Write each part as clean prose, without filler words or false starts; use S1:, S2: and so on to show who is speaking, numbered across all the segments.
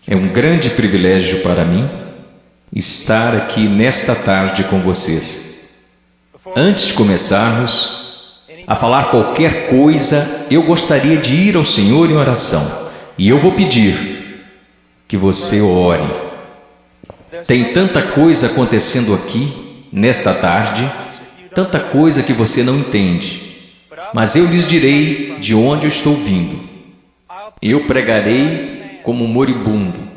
S1: É um grande privilégio para mim estar aqui nesta tarde com vocês. Antes de começarmos a falar qualquer coisa, eu gostaria de ir ao Senhor em oração. E eu vou pedir que você ore. Tem tanta coisa acontecendo aqui, nesta tarde, tanta coisa que você não entende. Mas eu lhes direi de onde eu estou vindo. Eu pregarei como moribundo,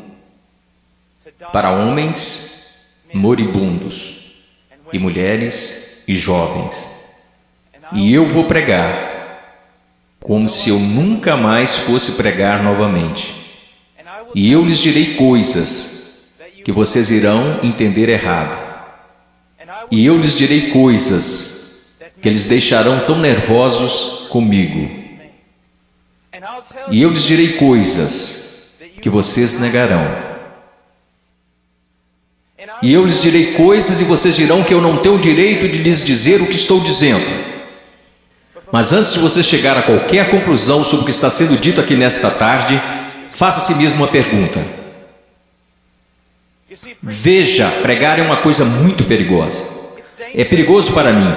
S1: para homens moribundos, e mulheres e jovens. E eu vou pregar como se eu nunca mais fosse pregar novamente. E eu lhes direi coisas que vocês irão entender errado. E eu lhes direi coisas que eles deixarão tão nervosos comigo. E eu lhes direi coisas que vocês negarão. E eu lhes direi coisas e vocês dirão que eu não tenho o direito de lhes dizer o que estou dizendo. Mas antes de você chegar a qualquer conclusão sobre o que está sendo dito aqui nesta tarde, faça a si mesmo uma pergunta. Veja, pregar é uma coisa muito perigosa. É perigoso para mim,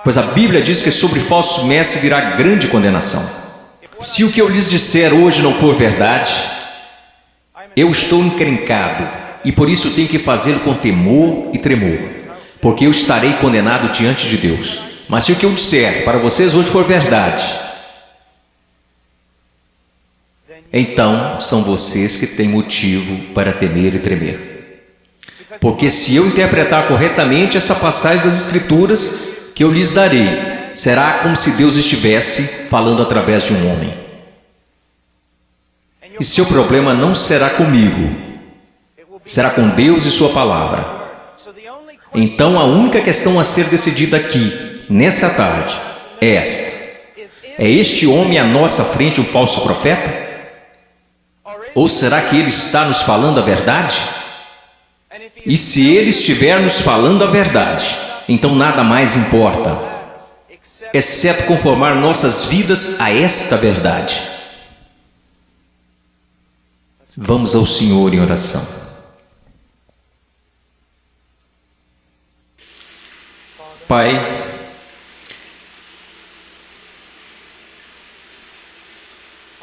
S1: pois a Bíblia diz que sobre falsos mestres virá grande condenação. Se o que eu lhes disser hoje não for verdade, eu estou encrencado e por isso tenho que fazê-lo com temor e tremor, porque eu estarei condenado diante de Deus. Mas se o que eu disser para vocês hoje for verdade, então são vocês que têm motivo para temer e tremer. Porque se eu interpretar corretamente esta passagem das Escrituras que eu lhes darei, será como se Deus estivesse falando através de um homem. E seu problema não será comigo, será com Deus e sua palavra. Então a única questão a ser decidida aqui, nesta tarde, é esta: é este homem à nossa frente um falso profeta? Ou será que ele está nos falando a verdade? E se ele estiver nos falando a verdade, então nada mais importa, exceto conformar nossas vidas a esta verdade. Vamos ao Senhor em oração. Pai,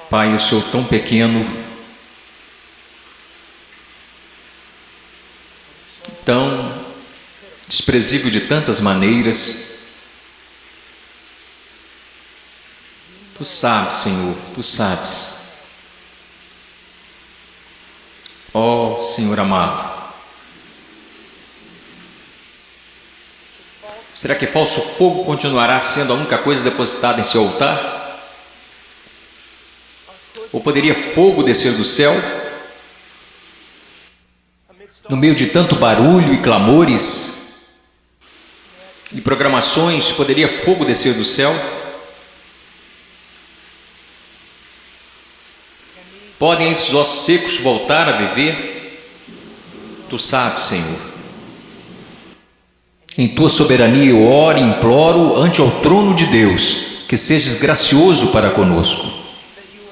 S1: Pai, eu sou tão pequeno, tão desprezível de tantas maneiras. Tu sabes, Senhor, Tu sabes. Ó Senhor amado, será que falso fogo continuará sendo a única coisa depositada em seu altar? Ou poderia fogo descer do céu? No meio de tanto barulho e clamores e programações, poderia fogo descer do céu? Podem esses ossos secos voltar a viver? Tu sabes, Senhor. Em Tua soberania eu oro e imploro ante ao trono de Deus, que sejas gracioso para conosco.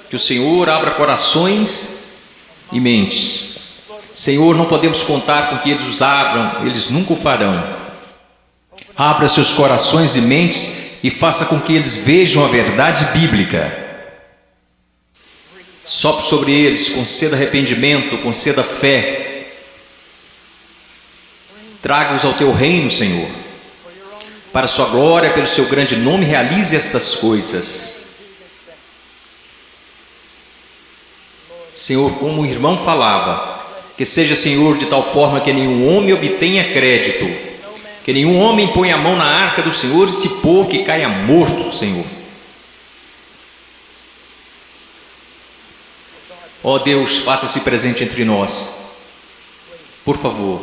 S1: Que o Senhor abra corações e mentes. Senhor, não podemos contar com que eles os abram, eles nunca o farão. Abra seus corações e mentes e faça com que eles vejam a verdade bíblica. Sopre sobre eles, conceda arrependimento, conceda fé. Traga-os ao Teu reino, Senhor. Para a Sua glória, pelo Seu grande nome, realize estas coisas. Senhor, como o irmão falava, que seja, Senhor, de tal forma que nenhum homem obtenha crédito, que nenhum homem ponha a mão na arca do Senhor e se pôr que caia morto, Senhor. Ó Deus, faça-se presente entre nós, por favor,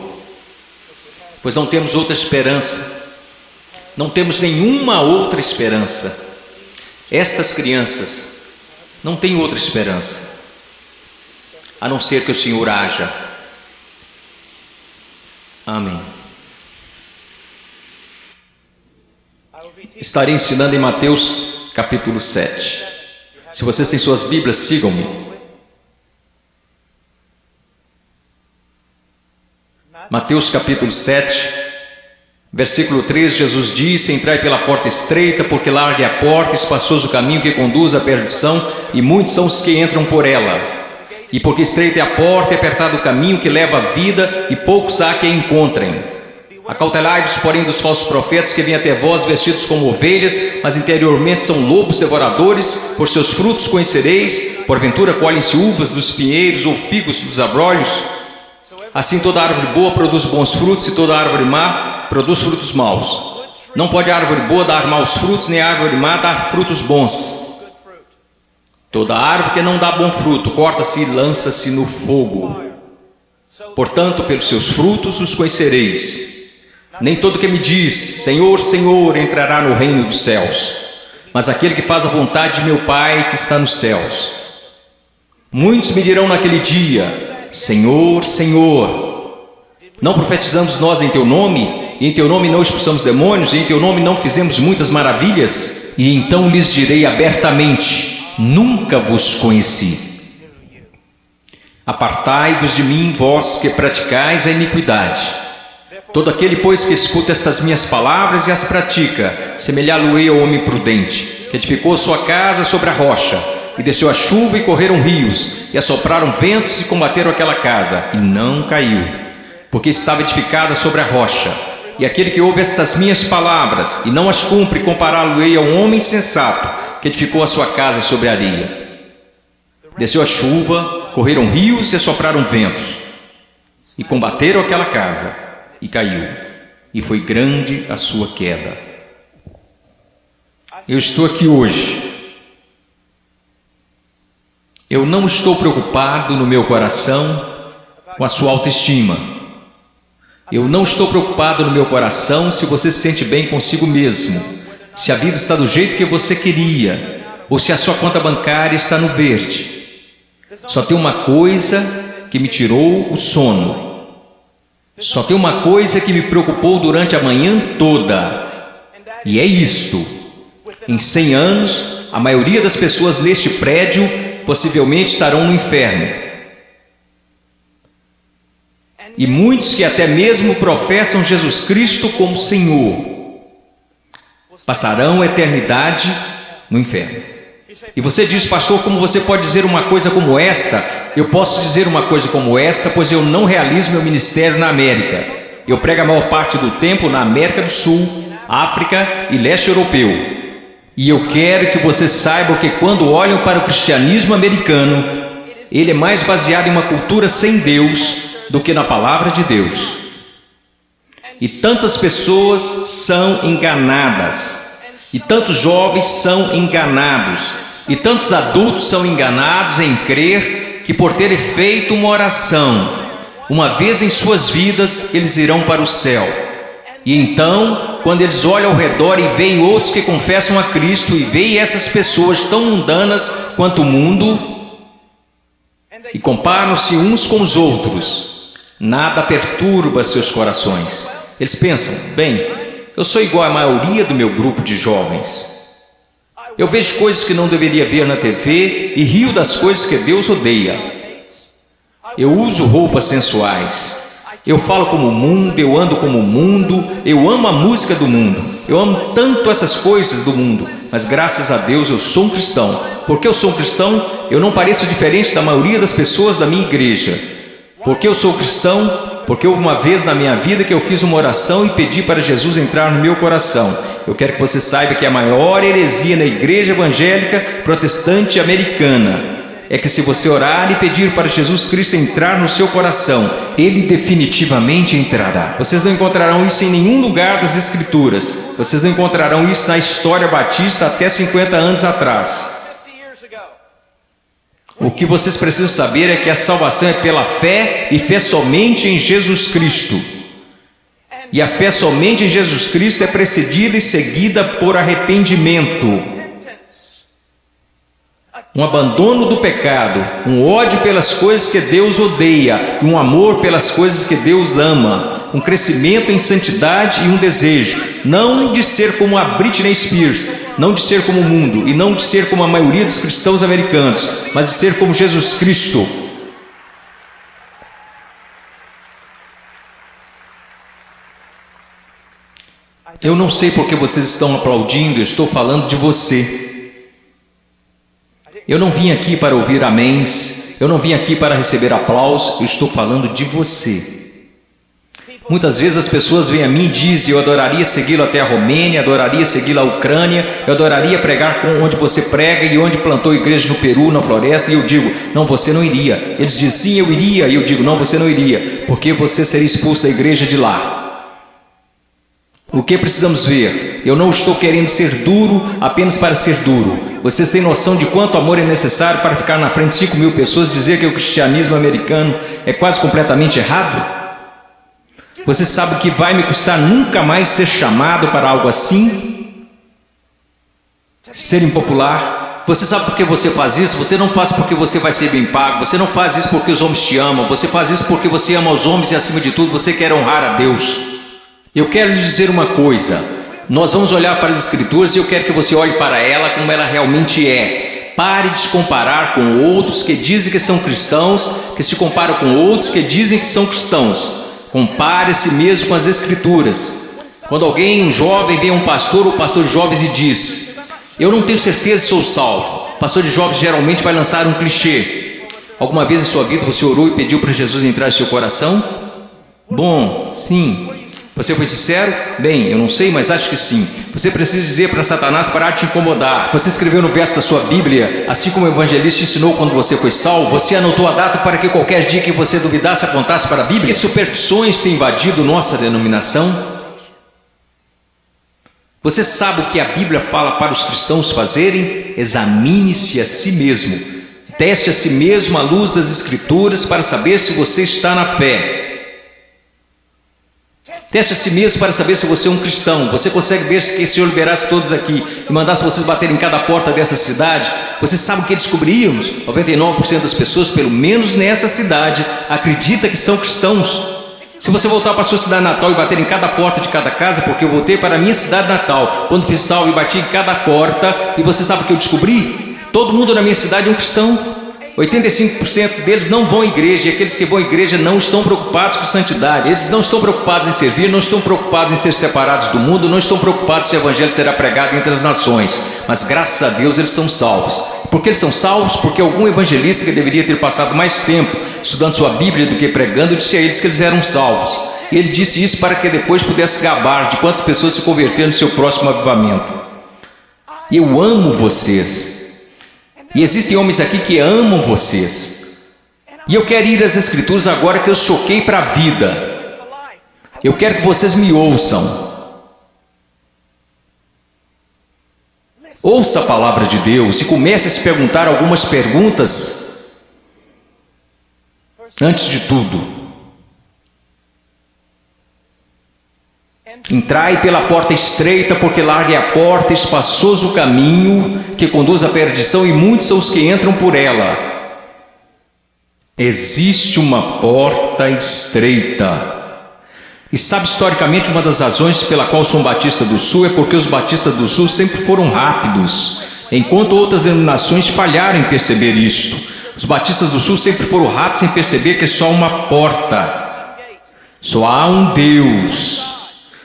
S1: pois não temos outra esperança, não temos nenhuma outra esperança. Estas crianças não têm outra esperança, a não ser que o Senhor haja. Amém. Estarei ensinando em Mateus capítulo 7. Se vocês têm suas Bíblias, sigam-me. Mateus capítulo 7, versículo 3, Jesus disse: entrai pela porta estreita, porque larga é a porta, espaçoso o caminho que conduz à perdição, e muitos são os que entram por ela. E porque estreita é a porta e apertado o caminho que leva à vida, e poucos há que a encontrem. Acautelai-vos, porém, dos falsos profetas que vêm até vós vestidos como ovelhas, mas interiormente são lobos devoradores. Por seus frutos conhecereis. Porventura colhem-se uvas dos pinheiros ou figos dos abrolhos? Assim toda árvore boa produz bons frutos, e toda árvore má produz frutos maus. Não pode a árvore boa dar maus frutos, nem a árvore má dar frutos bons. Toda árvore que não dá bom fruto corta-se e lança-se no fogo. Portanto, pelos seus frutos os conhecereis. Nem todo que me diz, Senhor, Senhor, entrará no reino dos céus, mas aquele que faz a vontade de meu Pai que está nos céus. Muitos me dirão naquele dia: Senhor, Senhor, não profetizamos nós em teu nome, e em teu nome não expulsamos demônios, e em teu nome não fizemos muitas maravilhas? E então lhes direi abertamente: nunca vos conheci. Apartai-vos de mim, vós que praticais a iniquidade. Todo aquele, pois, que escuta estas minhas palavras e as pratica, semelhá-lo-ei ao homem prudente, que edificou sua casa sobre a rocha, e desceu a chuva e correram rios, e assopraram ventos e combateram aquela casa, e não caiu, porque estava edificada sobre a rocha. E aquele que ouve estas minhas palavras e não as cumpre, compará-lo-ei a um homem sensato, que edificou a sua casa sobre a areia. Desceu a chuva, correram rios e assopraram ventos, e combateram aquela casa, e caiu, e foi grande a sua queda. Eu estou aqui hoje. Eu não estou preocupado no meu coração com a sua autoestima. Eu não estou preocupado no meu coração se você se sente bem consigo mesmo, se a vida está do jeito que você queria, ou se a sua conta bancária está no verde. Só tem uma coisa que me tirou o sono. Só tem uma coisa que me preocupou durante a manhã toda, e é isto: em 100 anos, a maioria das pessoas neste prédio possivelmente estarão no inferno. E muitos que até mesmo professam Jesus Cristo como Senhor, passarão a eternidade no inferno. E você diz: pastor, como você pode dizer uma coisa como esta? Eu posso dizer uma coisa como esta, pois eu não realizo meu ministério na América. Eu prego a maior parte do tempo na América do Sul, África e leste europeu. E eu quero que você saiba que quando olham para o cristianismo americano, ele é mais baseado em uma cultura sem Deus do que na palavra de Deus. E tantas pessoas são enganadas, e tantos jovens são enganados, e tantos adultos são enganados em crer que por terem feito uma oração uma vez em suas vidas, eles irão para o céu. E então, quando eles olham ao redor e veem outros que confessam a Cristo, e veem essas pessoas tão mundanas quanto o mundo, e comparam-se uns com os outros, nada perturba seus corações. Eles pensam: bem, eu sou igual à maioria do meu grupo de jovens. Eu vejo coisas que não deveria ver na TV e rio das coisas que Deus odeia. Eu uso roupas sensuais. Eu falo como o mundo, eu ando como o mundo, eu amo a música do mundo. Eu amo tanto essas coisas do mundo, mas graças a Deus eu sou um cristão. Porque eu sou um cristão, eu não pareço diferente da maioria das pessoas da minha igreja. Porque eu sou cristão, porque houve uma vez na minha vida que eu fiz uma oração e pedi para Jesus entrar no meu coração. Eu quero que você saiba que a maior heresia na igreja evangélica protestante americana é que se você orar e pedir para Jesus Cristo entrar no seu coração, Ele definitivamente entrará. Vocês não encontrarão isso em nenhum lugar das Escrituras. Vocês não encontrarão isso na história batista até 50 anos atrás. O que vocês precisam saber é que a salvação é pela fé, e fé somente em Jesus Cristo. E a fé somente em Jesus Cristo é precedida e seguida por arrependimento, um abandono do pecado, um ódio pelas coisas que Deus odeia, e um amor pelas coisas que Deus ama, um crescimento em santidade e um desejo, não de ser como a Britney Spears, não de ser como o mundo, e não de ser como a maioria dos cristãos americanos, mas de ser como Jesus Cristo. Eu não sei porque vocês estão aplaudindo, eu estou falando de você. Eu não vim aqui para ouvir améns, eu não vim aqui para receber aplausos, eu estou falando de você. Muitas vezes as pessoas vêm a mim e dizem: eu adoraria segui-lo até a Romênia, adoraria segui-lo à Ucrânia, eu adoraria pregar onde você prega e onde plantou igreja no Peru, na floresta. E eu digo: não, você não iria. Eles dizem: sim, eu iria. E eu digo: não, você não iria, porque você seria expulso da igreja de lá. O que precisamos ver? Eu não estou querendo ser duro apenas para ser duro. Vocês têm noção de quanto amor é necessário para ficar na frente de 5.000 pessoas e dizer que o cristianismo americano é quase completamente errado? Você sabe o que vai me custar nunca mais ser chamado para algo assim? Ser impopular? Você sabe por que você faz isso? Você não faz porque você vai ser bem pago. Você não faz isso porque os homens te amam. Você faz isso porque você ama os homens e, acima de tudo, você quer honrar a Deus. Eu quero lhe dizer uma coisa. Nós vamos olhar para as Escrituras e eu quero que você olhe para ela como ela realmente é. Pare de se comparar com outros que dizem que são cristãos, que se comparam com outros que dizem que são cristãos. Compare a si mesmo com as Escrituras. Quando alguém, um jovem, vem a um pastor ou pastor de jovens e diz: eu não tenho certeza se sou salvo. O pastor de jovens geralmente vai lançar um clichê. Alguma vez em sua vida você orou e pediu para Jesus entrar em seu coração? Bom, sim. Você foi sincero? Bem, eu não sei, mas acho que sim. Você precisa dizer para Satanás parar de te incomodar. Você escreveu no verso da sua Bíblia, assim como o evangelista ensinou quando você foi salvo. Você anotou a data para que qualquer dia que você duvidasse apontasse para a Bíblia. Que superstições têm invadido nossa denominação? Você sabe o que a Bíblia fala para os cristãos fazerem? Examine-se a si mesmo. Teste a si mesmo à luz das Escrituras para saber se você está na fé. Teste a si mesmo para saber se você é um cristão. Você consegue ver se o Senhor liberasse todos aqui e mandasse vocês baterem em cada porta dessa cidade? Você sabe o que descobriríamos? 99% das pessoas, pelo menos nessa cidade, acredita que são cristãos. Se você voltar para a sua cidade natal e bater em cada porta de cada casa, porque eu voltei para a minha cidade natal, quando fiz salvo e bati em cada porta, e você sabe o que eu descobri? Todo mundo na minha cidade é um cristão. 85% deles não vão à igreja, e aqueles que vão à igreja não estão preocupados com santidade. Eles não estão preocupados em servir, não estão preocupados em ser separados do mundo, não estão preocupados se o evangelho será pregado entre as nações. Mas graças a Deus eles são salvos. Por que eles são salvos? Porque algum evangelista que deveria ter passado mais tempo estudando sua Bíblia do que pregando, disse a eles que eles eram salvos. E ele disse isso para que depois pudesse gabar de quantas pessoas se converteram no seu próximo avivamento. Eu amo vocês. E existem homens aqui que amam vocês. E eu quero ir às Escrituras agora que eu choquei para a vida. Eu quero que vocês me ouçam. Ouça a palavra de Deus e comece a se perguntar algumas perguntas. Antes de tudo, entrai pela porta estreita, porque larga é a porta, espaçoso o caminho que conduz à perdição, e muitos são os que entram por ela. Existe uma porta estreita. E sabe, historicamente, uma das razões pela qual sou um Batista do Sul é porque os Batistas do Sul sempre foram rápidos, enquanto outras denominações falharam em perceber isto. Os Batistas do Sul sempre foram rápidos em perceber que é só uma porta. Só há um Deus.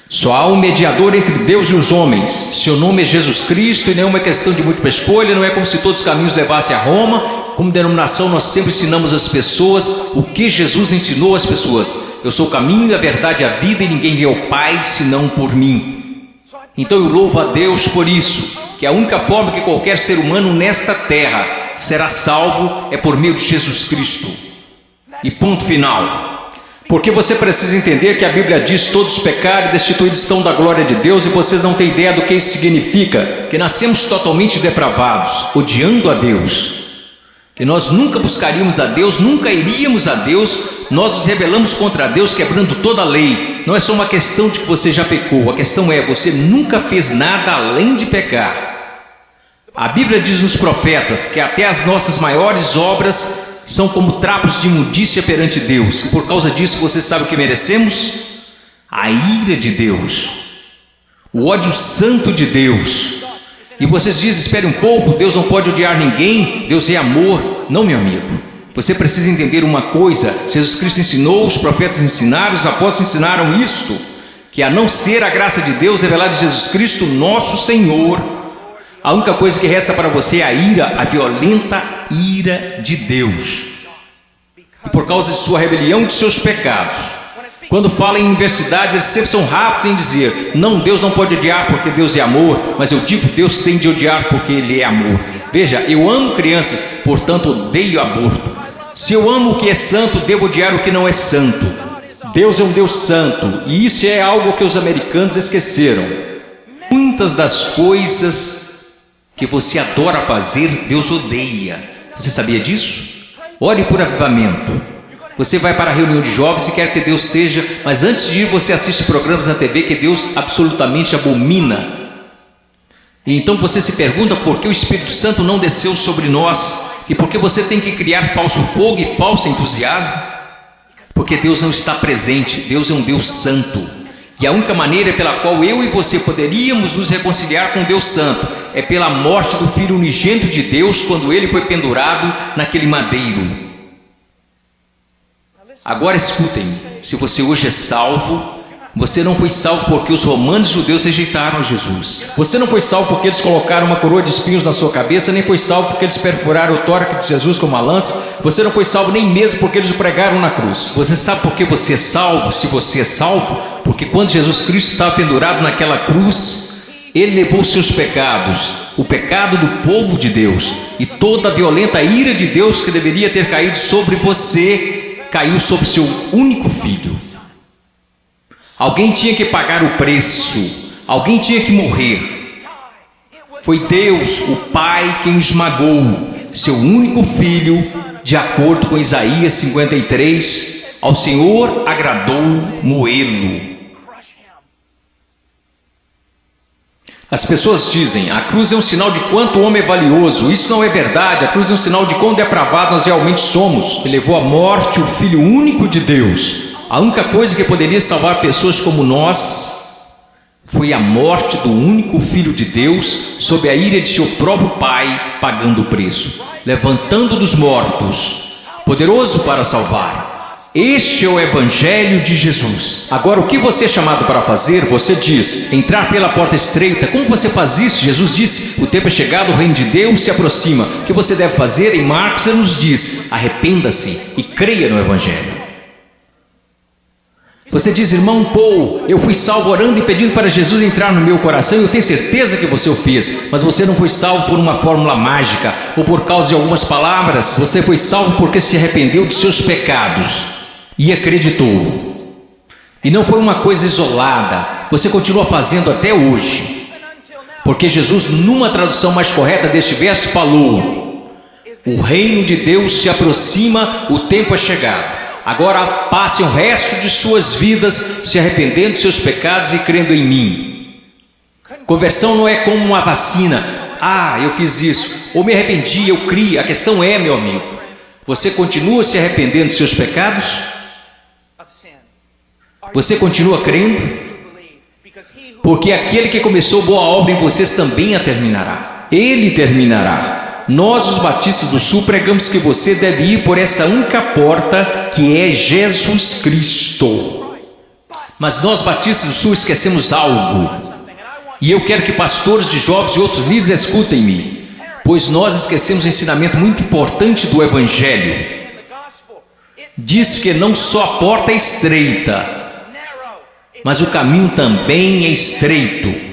S1: Só há um mediador entre Deus e os homens. Seu nome é Jesus Cristo, e não é uma questão de múltipla escolha. Não é como se todos os caminhos levassem a Roma. Como denominação, nós sempre ensinamos às pessoas o que Jesus ensinou às pessoas. Eu sou o caminho, a verdade e a vida, e ninguém vê ao Pai senão por mim. Então eu louvo a Deus por isso, que a única forma que qualquer ser humano nesta terra será salvo é por meio de Jesus Cristo. E ponto final. Porque você precisa entender que a Bíblia diz: todos pecaram e destituídos estão da glória de Deus, e vocês não têm ideia do que isso significa, que nascemos totalmente depravados, odiando a Deus, que nós nunca buscaríamos a Deus, nunca iríamos a Deus, nós nos rebelamos contra Deus, quebrando toda a lei. Não é só uma questão de que você já pecou, a questão é: você nunca fez nada além de pecar. A Bíblia diz nos profetas que até as nossas maiores obras são como trapos de imundícia perante Deus. E por causa disso, você sabe o que merecemos? A ira de Deus, o ódio santo de Deus. E vocês dizem: espere um pouco, Deus não pode odiar ninguém, Deus é amor. Não, meu amigo, você precisa entender uma coisa: Jesus Cristo ensinou, os profetas ensinaram, os apóstolos ensinaram isto. que a não ser a graça de Deus revelada em Jesus Cristo, nosso Senhor, a única coisa que resta para você é a ira, a violenta ira de Deus. E por causa de sua rebelião e de seus pecados. Quando fala em universidades, eles sempre são rápidos em dizer: não, Deus não pode odiar porque Deus é amor. Mas eu digo, Deus tem de odiar porque Ele é amor. Veja, eu amo crianças, portanto odeio aborto. Se eu amo o que é santo, devo odiar o que não é santo. Deus é um Deus santo, e isso é algo que os americanos esqueceram. Muitas das coisas que você adora fazer, Deus odeia. Você sabia disso? Ore por avivamento. Você vai para a reunião de jovens e quer que Deus seja, mas antes de ir você assiste programas na TV que Deus absolutamente abomina. E então você se pergunta por que o Espírito Santo não desceu sobre nós e por que você tem que criar falso fogo e falso entusiasmo. Porque Deus não está presente. Deus é um Deus santo. E a única maneira pela qual eu e você poderíamos nos reconciliar com Deus Santo é pela morte do Filho unigênito de Deus, quando ele foi pendurado naquele madeiro. Agora escutem, se você hoje é salvo, você não foi salvo porque os romanos judeus rejeitaram Jesus. Você não foi salvo porque eles colocaram uma coroa de espinhos na sua cabeça, nem foi salvo porque eles perfuraram o tórax de Jesus com uma lança. Você não foi salvo nem mesmo porque eles o pregaram na cruz. Você sabe por que você é salvo? Se você é salvo, porque quando Jesus Cristo estava pendurado naquela cruz, Ele levou os seus pecados, o pecado do povo de Deus, e toda a violenta ira de Deus que deveria ter caído sobre você, caiu sobre seu único filho. Alguém tinha que pagar o preço, alguém tinha que morrer. Foi Deus, o Pai, quem esmagou seu único filho, de acordo com Isaías 53, ao Senhor agradou moê-lo. As pessoas dizem: a cruz é um sinal de quanto o homem é valioso. Isso não é verdade. A cruz é um sinal de quão depravado nós realmente somos. Ele levou à morte o Filho único de Deus. A única coisa que poderia salvar pessoas como nós foi a morte do único Filho de Deus, sob a ira de seu próprio Pai, pagando o preço, levantando dos mortos, poderoso para salvar. Este é o Evangelho de Jesus. Agora, o que você é chamado para fazer? Você diz: entrar pela porta estreita. Como você faz isso? Jesus disse: o tempo é chegado, o reino de Deus se aproxima. O que você deve fazer? Em Marcos ele nos diz: arrependa-se e creia no Evangelho. Você diz: irmão Paul, eu fui salvo orando e pedindo para Jesus entrar no meu coração. Eu tenho certeza que você o fez, mas você não foi salvo por uma fórmula mágica ou por causa de algumas palavras. Você foi salvo porque se arrependeu de seus pecados e acreditou. E não foi uma coisa isolada, você continua fazendo até hoje, porque Jesus, numa tradução mais correta deste verso, falou: o reino de Deus se aproxima, o tempo é chegado. Agora passem o resto de suas vidas se arrependendo de seus pecados e crendo em mim. Conversão não é como uma vacina. Ah, eu fiz isso, ou me arrependi, eu criei. A questão é, meu amigo, você continua se arrependendo de seus pecados? Você continua crendo? Porque aquele que começou boa obra em vocês também a terminará. Ele terminará. Nós, os batistas do Sul, pregamos que você deve ir por essa única porta, que é Jesus Cristo. Mas nós, batistas do Sul, esquecemos algo. E eu quero que pastores de jovens e outros líderes escutem-me, pois nós esquecemos um ensinamento muito importante do Evangelho. Diz que não só a porta é estreita, mas o caminho também é estreito.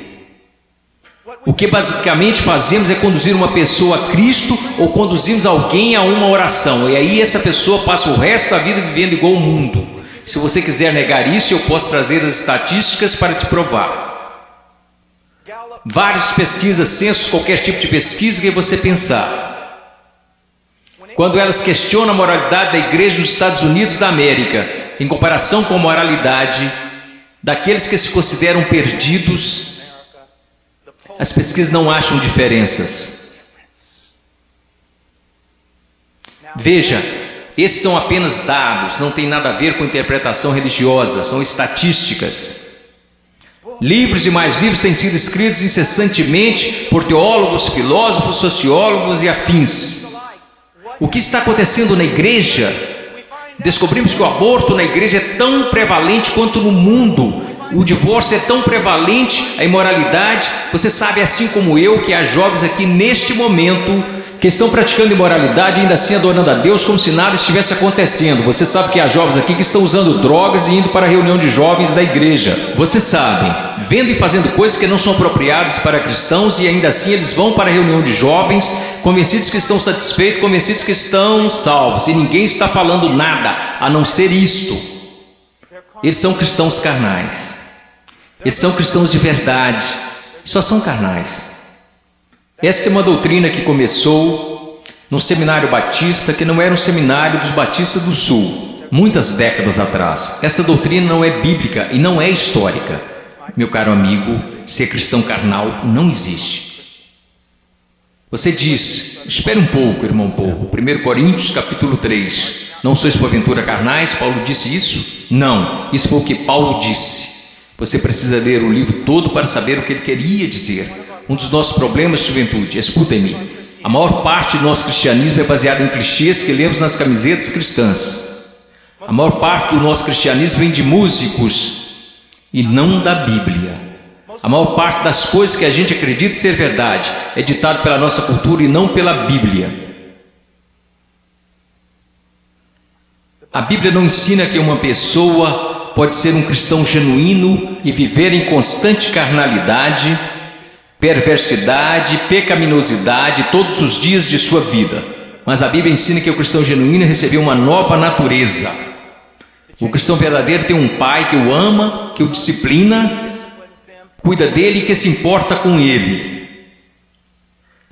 S1: O que basicamente fazemos é conduzir uma pessoa a Cristo ou conduzimos alguém a uma oração. E aí essa pessoa passa o resto da vida vivendo igual o mundo. Se você quiser negar isso, eu posso trazer as estatísticas para te provar. Várias pesquisas, censos, qualquer tipo de pesquisa que você pensar. Quando elas questionam a moralidade da igreja nos Estados Unidos da América, em comparação com a moralidade daqueles que se consideram perdidos, as pesquisas não acham diferenças. Veja, esses são apenas dados, não tem nada a ver com interpretação religiosa, são estatísticas. Livros e mais livros têm sido escritos incessantemente por teólogos, filósofos, sociólogos e afins. O que está acontecendo na igreja? Descobrimos que o aborto na igreja é tão prevalente quanto no mundo. o divórcio é tão prevalente, a imoralidade. Você sabe, assim como eu, que há jovens aqui neste momento que estão praticando imoralidade e ainda assim adorando a Deus como se nada estivesse acontecendo. Você sabe que há jovens aqui que estão usando drogas e indo para a reunião de jovens da igreja. Você sabe, vendo e fazendo coisas que não são apropriadas para cristãos, e ainda assim eles vão para a reunião de jovens, convencidos que estão satisfeitos, convencidos que estão salvos, e ninguém está falando nada a não ser isto. Eles são cristãos carnais, eles são cristãos de verdade, só são carnais. Esta é uma doutrina que começou no seminário batista, que não era um seminário dos batistas do sul, muitas décadas atrás. Essa doutrina não é bíblica e não é histórica. Meu caro amigo, ser cristão carnal não existe. Você diz, espere um pouco, irmão Paulo, 1 Coríntios capítulo 3, não sois porventura carnais? Paulo disse isso? Não, isso foi o que Paulo disse. Você precisa ler o livro todo para saber o que ele queria dizer. Um dos nossos problemas, juventude, escutem-me, a maior parte do nosso cristianismo é baseado em clichês que lemos nas camisetas cristãs. A maior parte do nosso cristianismo vem de músicos e não da Bíblia. A maior parte das coisas que a gente acredita ser verdade é ditado pela nossa cultura e não pela Bíblia. A Bíblia não ensina que uma pessoa pode ser um cristão genuíno e viver em constante carnalidade, perversidade, pecaminosidade todos os dias de sua vida. Mas a Bíblia ensina que o cristão genuíno recebeu uma nova natureza. O cristão verdadeiro tem um pai que o ama, que o disciplina, cuida dele e que se importa com ele.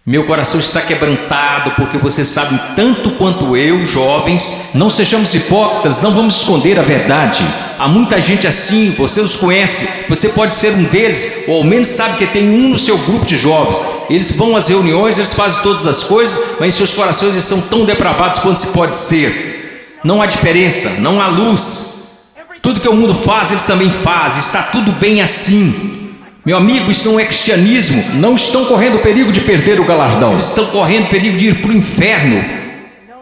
S1: Meu coração está quebrantado porque você sabe tanto quanto eu, jovens. Não sejamos hipócritas, não vamos esconder a verdade. Há muita gente assim, você os conhece, você pode ser um deles, ou ao menos sabe que tem um no seu grupo de jovens. Eles vão às reuniões, eles fazem todas as coisas, mas em seus corações eles são tão depravados quanto se pode ser. Não há diferença, não há luz. Tudo que o mundo faz, eles também fazem, está tudo bem assim. Meu amigo, isso não é cristianismo. Não estão correndo o perigo de perder o galardão, eles estão correndo o perigo de ir para o inferno.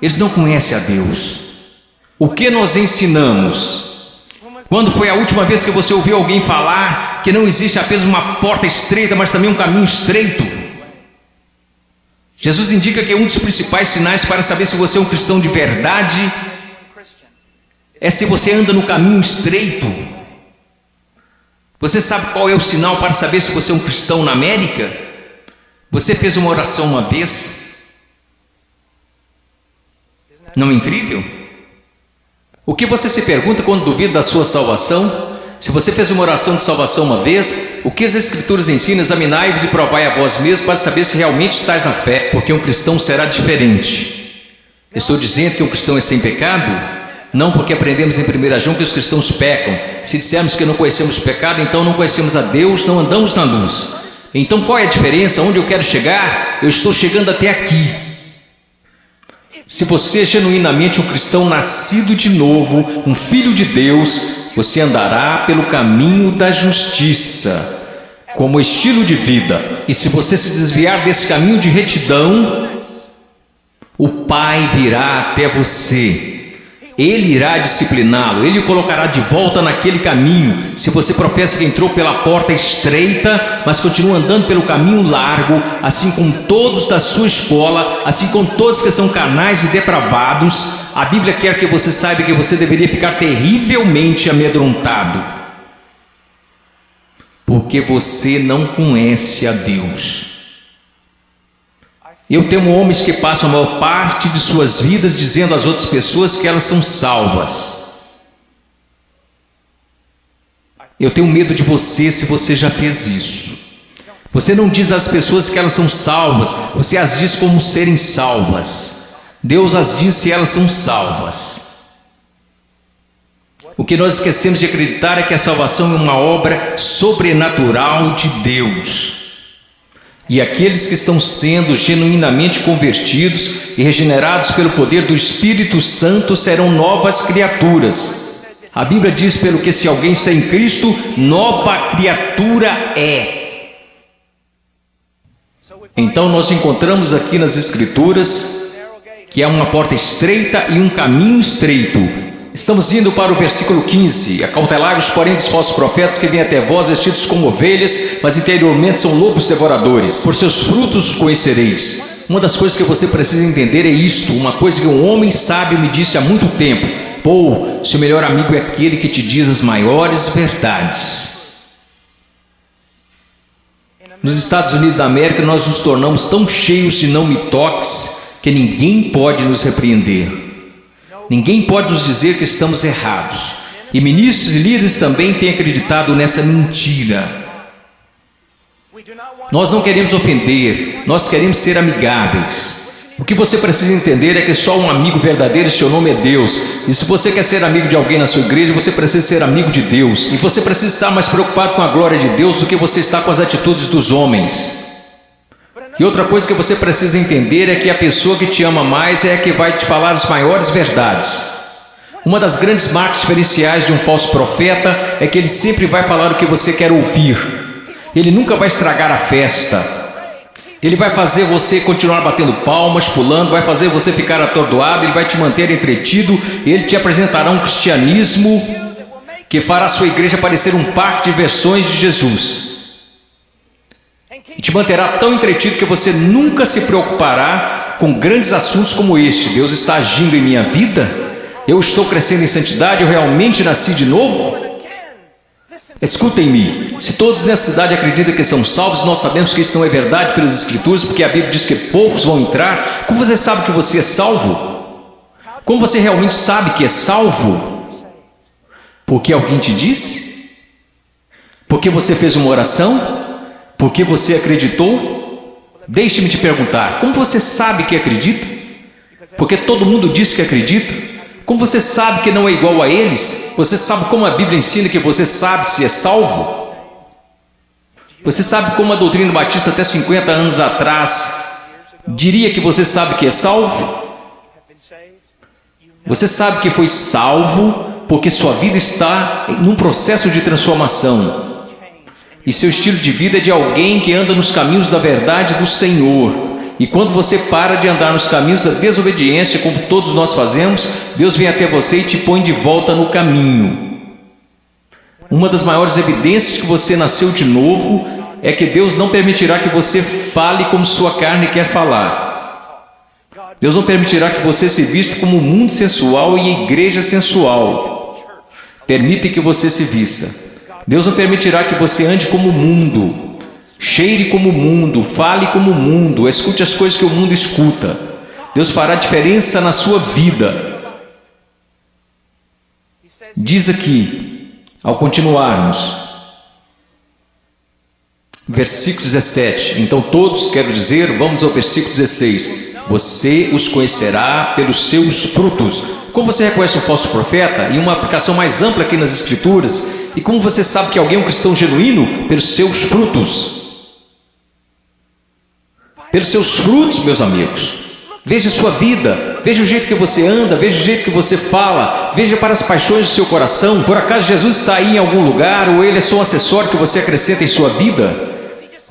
S1: Eles não conhecem a Deus. O que nós ensinamos? Quando foi a última vez que você ouviu alguém falar que não existe apenas uma porta estreita, mas também um caminho estreito? Jesus indica que um dos principais sinais para saber se você é um cristão de verdade é se você anda no caminho estreito. Você sabe qual é o sinal para saber se você é um cristão na América? Você fez uma oração uma vez? Não é incrível? O que você se pergunta quando duvida da sua salvação? Se você fez uma oração de salvação uma vez, o que as Escrituras ensinam? Examinai-vos e provai a vós mesmos para saber se realmente estáis na fé, porque um cristão será diferente. Estou dizendo que um cristão é sem pecado? Não, porque aprendemos em 1 João que os cristãos pecam. Se dissermos que não conhecemos o pecado, então não conhecemos a Deus, não andamos na luz. Então qual é a diferença? Onde eu quero chegar? Eu estou chegando até aqui. Se você é genuinamente um cristão nascido de novo, um filho de Deus, você andará pelo caminho da justiça, como estilo de vida. E se você se desviar desse caminho de retidão, o Pai virá até você. Ele irá discipliná-lo, ele o colocará de volta naquele caminho. Se você professa que entrou pela porta estreita, mas continua andando pelo caminho largo, assim como todos da sua escola, assim como todos que são carnais e depravados, a Bíblia quer que você saiba que você deveria ficar terrivelmente amedrontado, porque você não conhece a Deus. Eu temo homens que passam a maior parte de suas vidas dizendo às outras pessoas que elas são salvas. Eu tenho medo de você se você já fez isso. Você não diz às pessoas que elas são salvas, você as diz como serem salvas. Deus as diz se elas são salvas. O que nós esquecemos de acreditar é que a salvação é uma obra sobrenatural de Deus. E aqueles que estão sendo genuinamente convertidos e regenerados pelo poder do Espírito Santo serão novas criaturas. A Bíblia diz, pelo que se alguém está em Cristo, nova criatura é. Então nós encontramos aqui nas Escrituras que há uma porta estreita e um caminho estreito. Estamos indo para o versículo 15. Acautelai-vos, porém, dos falsos profetas que vêm até vós vestidos como ovelhas, mas interiormente são lobos devoradores. Por seus frutos os conhecereis. Uma das coisas que você precisa entender é isto, uma coisa que um homem sábio me disse há muito tempo: Paul, seu melhor amigo é aquele que te diz as maiores verdades. Nos Estados Unidos da América, nós nos tornamos tão cheios de não me toques que ninguém pode nos repreender. Ninguém pode nos dizer que estamos errados. E ministros e líderes também têm acreditado nessa mentira. Nós não queremos ofender, nós queremos ser amigáveis. O que você precisa entender é que só um amigo verdadeiro, seu nome é Deus. E se você quer ser amigo de alguém na sua igreja, você precisa ser amigo de Deus. E você precisa estar mais preocupado com a glória de Deus do que você está com as atitudes dos homens. E outra coisa que você precisa entender é que a pessoa que te ama mais é a que vai te falar as maiores verdades. Uma das grandes marcas diferenciais de um falso profeta é que ele sempre vai falar o que você quer ouvir. Ele nunca vai estragar a festa. Ele vai fazer você continuar batendo palmas, pulando, vai fazer você ficar atordoado, ele vai te manter entretido, ele te apresentará um cristianismo que fará a sua igreja parecer um parque de versões de Jesus. E te manterá tão entretido que você nunca se preocupará com grandes assuntos como este. Deus está agindo em minha vida? Eu estou crescendo em santidade? Eu realmente nasci de novo? Escutem-me, se todos nessa cidade acreditam que são salvos, nós sabemos que isso não é verdade pelas Escrituras, porque a Bíblia diz que poucos vão entrar. Como você sabe que você é salvo? Como você realmente sabe que é salvo? Porque alguém te disse? Porque você fez uma oração? Porque você acreditou? Deixe-me te perguntar, como você sabe que acredita? Porque todo mundo diz que acredita. Como você sabe que não é igual a eles? Você sabe como a Bíblia ensina que você sabe se é salvo? Você sabe como a doutrina batista até 50 anos atrás diria que você sabe que é salvo? Você sabe que foi salvo porque sua vida está num processo de transformação. E seu estilo de vida é de alguém que anda nos caminhos da verdade do Senhor. E quando você para de andar nos caminhos da desobediência, como todos nós fazemos, Deus vem até você e te põe de volta no caminho. Uma das maiores evidências que você nasceu de novo é que Deus não permitirá que você fale como sua carne quer falar. Deus não permitirá que você se vista como um mundo sensual e igreja sensual. Permite que você se vista. Deus não permitirá que você ande como o mundo. Cheire como o mundo, fale como o mundo, escute as coisas que o mundo escuta. Deus fará diferença na sua vida. Diz aqui, ao continuarmos, versículo 17. Então todos, quero dizer, vamos ao versículo 16. Você os conhecerá pelos seus frutos. Como você reconhece um falso profeta? E uma aplicação mais ampla aqui nas Escrituras. E como você sabe que alguém é um cristão genuíno? Pelos seus frutos. Pelos seus frutos, meus amigos. Veja a sua vida, veja o jeito que você anda, veja o jeito que você fala, veja para as paixões do seu coração. Por acaso Jesus está aí em algum lugar, ou ele é só um acessório que você acrescenta em sua vida?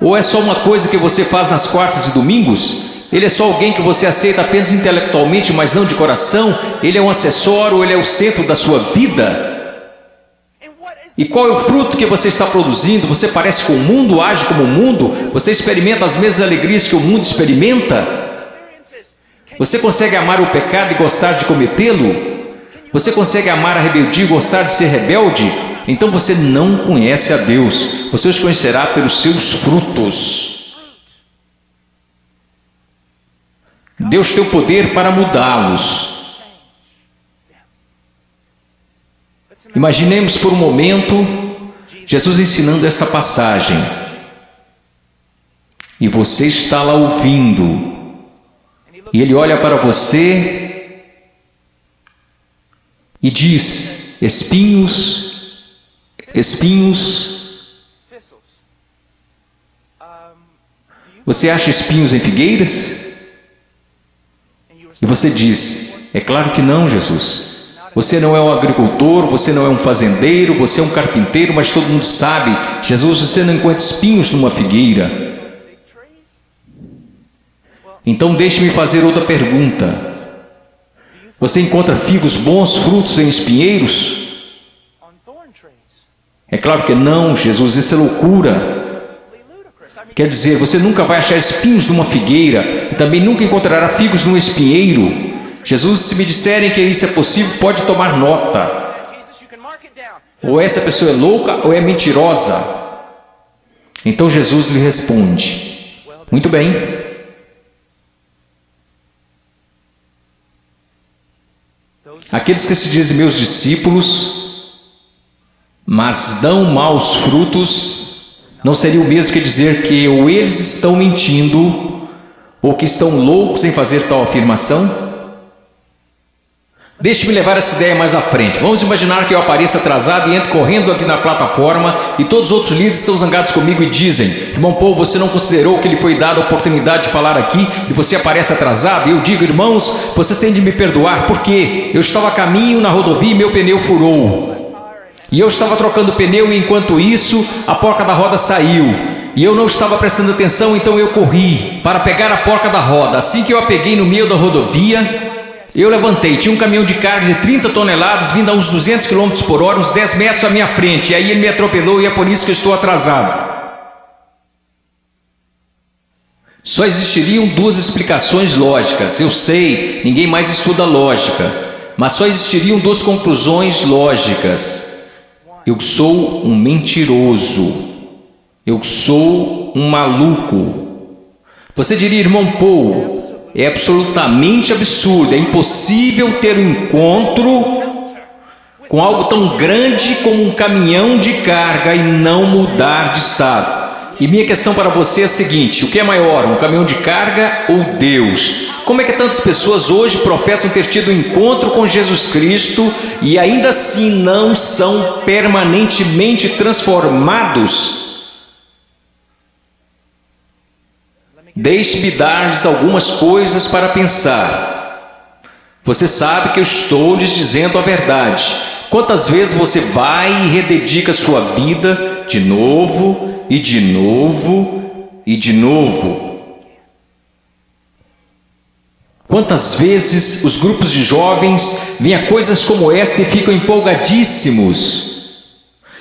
S1: Ou é só uma coisa que você faz nas quartas e domingos? Ele é só alguém que você aceita apenas intelectualmente, mas não de coração? Ele é um acessório, ou ele é o centro da sua vida? E qual é o fruto que você está produzindo? Você parece com o mundo, age como o mundo? Você experimenta as mesmas alegrias que o mundo experimenta? Você consegue amar o pecado e gostar de cometê-lo? Você consegue amar a rebeldia e gostar de ser rebelde? Então você não conhece a Deus. Você os conhecerá pelos seus frutos. Deus tem o poder para mudá-los. Imaginemos por um momento Jesus ensinando esta passagem e você está lá ouvindo e ele olha para você e diz: espinhos, espinhos. Você acha espinhos em figueiras? E você diz: é claro que não, Jesus. Você não é um agricultor, você não é um fazendeiro, você é um carpinteiro, mas todo mundo sabe, Jesus, você não encontra espinhos numa figueira. Então deixe-me fazer outra pergunta. Você encontra figos bons, frutos em espinheiros? É claro que não, Jesus, isso é loucura. Quer dizer, você nunca vai achar espinhos numa figueira e também nunca encontrará figos num espinheiro. Jesus, se me disserem que isso é possível, pode tomar nota. Ou essa pessoa é louca ou é mentirosa. Então Jesus lhe responde: muito bem. Aqueles que se dizem meus discípulos, mas dão maus frutos, não seria o mesmo que dizer que ou eles estão mentindo, ou que estão loucos em fazer tal afirmação? Deixe-me levar essa ideia mais à frente. Vamos imaginar que eu apareça atrasado e entro correndo aqui na plataforma e todos os outros líderes estão zangados comigo e dizem: irmão Paul, você não considerou que lhe foi dada a oportunidade de falar aqui e você aparece atrasado? E eu digo: irmãos, vocês têm de me perdoar porque eu estava a caminho na rodovia e meu pneu furou. E eu estava trocando o pneu e enquanto isso a porca da roda saiu. E eu não estava prestando atenção, então eu corri para pegar a porca da roda. Assim que eu a peguei no meio da rodovia, eu levantei, tinha um caminhão de carga de 30 toneladas vindo a uns 200 km por hora, uns 10 metros à minha frente. E aí ele me atropelou e é por isso que eu estou atrasado. Só existiriam duas explicações lógicas. Eu sei, ninguém mais estuda lógica. Mas só existiriam duas conclusões lógicas. Eu sou um mentiroso. Eu sou um maluco. Você diria: irmão Paul, é absolutamente absurdo, é impossível ter um encontro com algo tão grande como um caminhão de carga e não mudar de estado. E minha questão para você é a seguinte: o que é maior, um caminhão de carga ou Deus? Como é que tantas pessoas hoje professam ter tido um encontro com Jesus Cristo e ainda assim não são permanentemente transformados? Deixe-me dar-lhes algumas coisas para pensar. Você sabe que eu estou lhes dizendo a verdade. Quantas vezes você vai e rededica sua vida de novo e de novo e de novo? Quantas vezes os grupos de jovens veem a coisas como esta e ficam empolgadíssimos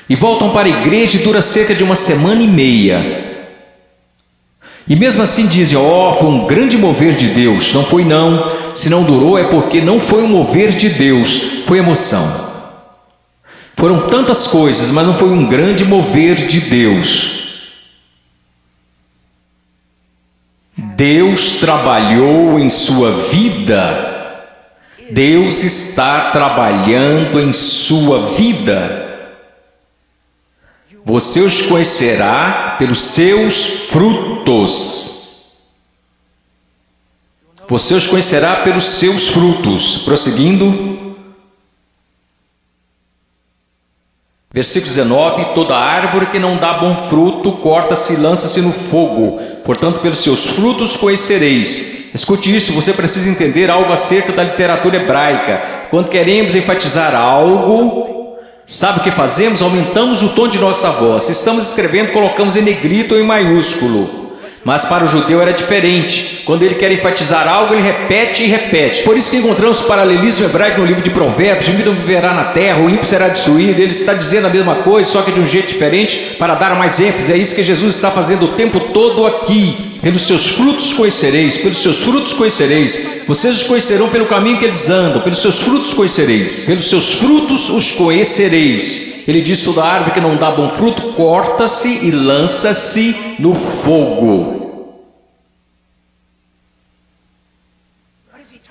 S1: e voltam para a igreja e dura cerca de uma semana e meia. E mesmo assim dizem: ó, foi um grande mover de Deus. Não foi não. Se não durou é porque não foi um mover de Deus, foi emoção. Foram tantas coisas, mas não foi um grande mover de Deus. Deus trabalhou em sua vida. Deus está trabalhando em sua vida. Você os conhecerá pelos seus frutos. Você os conhecerá pelos seus frutos. Prosseguindo. Versículo 19. Toda árvore que não dá bom fruto, corta-se e lança-se no fogo. Portanto, pelos seus frutos conhecereis. Escute isso, você precisa entender algo acerca da literatura hebraica. Quando queremos enfatizar algo, sabe o que fazemos? Aumentamos o tom de nossa voz. Se estamos escrevendo, colocamos em negrito ou em maiúsculo. Mas para o judeu era diferente. Quando ele quer enfatizar algo, ele repete e repete. Por isso que encontramos paralelismo hebraico no livro de Provérbios: o ímpio viverá na terra, o ímpio será destruído. Ele está dizendo a mesma coisa, só que de um jeito diferente, para dar mais ênfase. É isso que Jesus está fazendo o tempo todo aqui. Pelos seus frutos conhecereis, pelos seus frutos conhecereis. Vocês os conhecerão pelo caminho que eles andam, pelos seus frutos conhecereis. Pelos seus frutos os conhecereis. Ele diz: toda árvore que não dá bom fruto, corta-se e lança-se no fogo.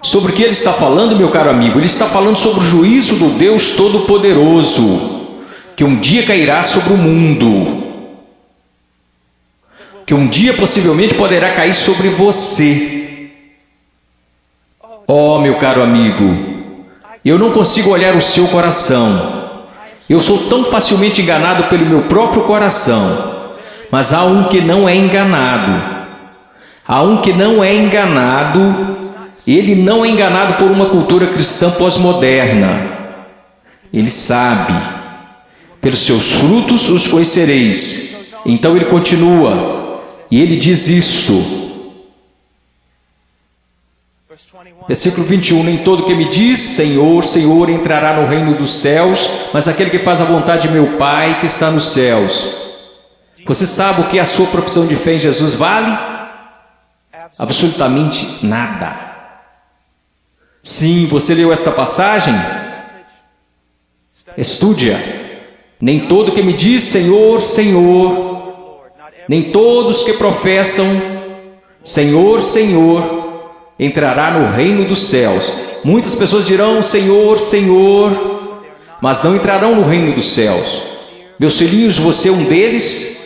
S1: Sobre o que ele está falando, meu caro amigo? Ele está falando sobre o juízo do Deus Todo-Poderoso, que um dia cairá sobre o mundo, que um dia possivelmente poderá cair sobre você. Oh, meu caro amigo, eu não consigo olhar o seu coração. Eu sou tão facilmente enganado pelo meu próprio coração. Mas há um que não é enganado. Há um que não é enganado. Ele não é enganado por uma cultura cristã pós-moderna. Ele sabe. Pelos seus frutos os conhecereis. Então ele continua. E ele diz isto: Versículo 21, nem todo que me diz Senhor, Senhor entrará no reino dos céus, mas aquele que faz a vontade de meu Pai que está nos céus. Você sabe o que a sua profissão de fé em Jesus vale? Absolutamente nada. Sim, você leu esta passagem? Estude-a. Nem todo que me diz Senhor, Senhor, nem todos que professam Senhor, Senhor, entrará no reino dos céus. Muitas pessoas dirão Senhor, Senhor, mas não entrarão no reino dos céus. Meus filhinhos, você é um deles?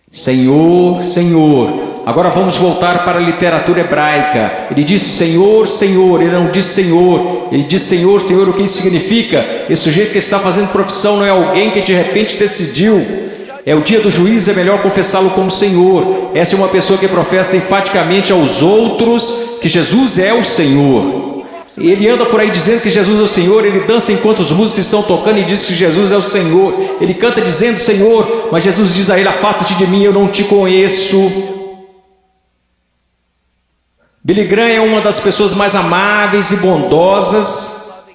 S1: Senhor, Senhor. Agora vamos voltar para a literatura hebraica. Ele diz Senhor, Senhor, ele não diz Senhor. Ele diz Senhor, Senhor, o que isso significa? Esse sujeito que está fazendo profissão não é alguém que de repente decidiu. É o dia do juízo, é melhor confessá-lo como Senhor. Essa é uma pessoa que professa enfaticamente aos outros que Jesus é o Senhor. Ele anda por aí dizendo que Jesus é o Senhor, ele dança enquanto os músicos estão tocando e diz que Jesus é o Senhor. Ele canta dizendo Senhor, mas Jesus diz a ele, afasta-te de mim, eu não te conheço. Billy Graham é uma das pessoas mais amáveis e bondosas,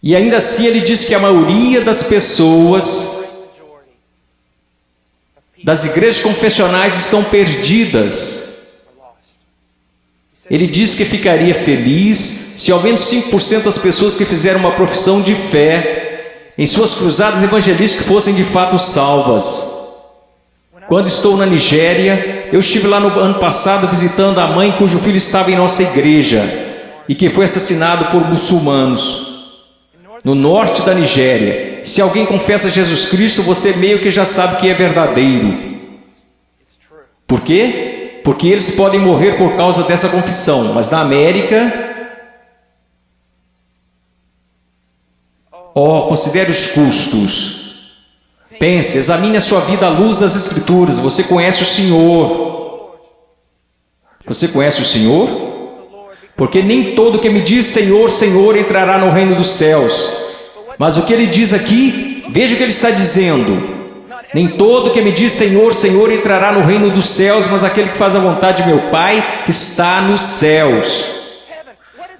S1: e ainda assim ele diz que a maioria das pessoas das igrejas confessionais estão perdidas. Ele diz que ficaria feliz se ao menos 5% das pessoas que fizeram uma profissão de fé em suas cruzadas evangelísticas fossem de fato salvas. Quando estou na Nigéria, eu estive lá no ano passado visitando a mãe cujo filho estava em nossa igreja e que foi assassinado por muçulmanos. No norte da Nigéria, se alguém confessa Jesus Cristo, você meio que já sabe que é verdadeiro. Por quê? Porque eles podem morrer por causa dessa confissão, mas na América... considere os custos. Pense, examine a sua vida à luz das Escrituras. Você conhece o Senhor? Você conhece o Senhor? Porque nem todo que me diz Senhor, Senhor entrará no reino dos céus. Mas o que ele diz aqui, veja o que ele está dizendo. Nem todo que me diz Senhor, Senhor entrará no reino dos céus, mas aquele que faz a vontade de meu Pai que está nos céus.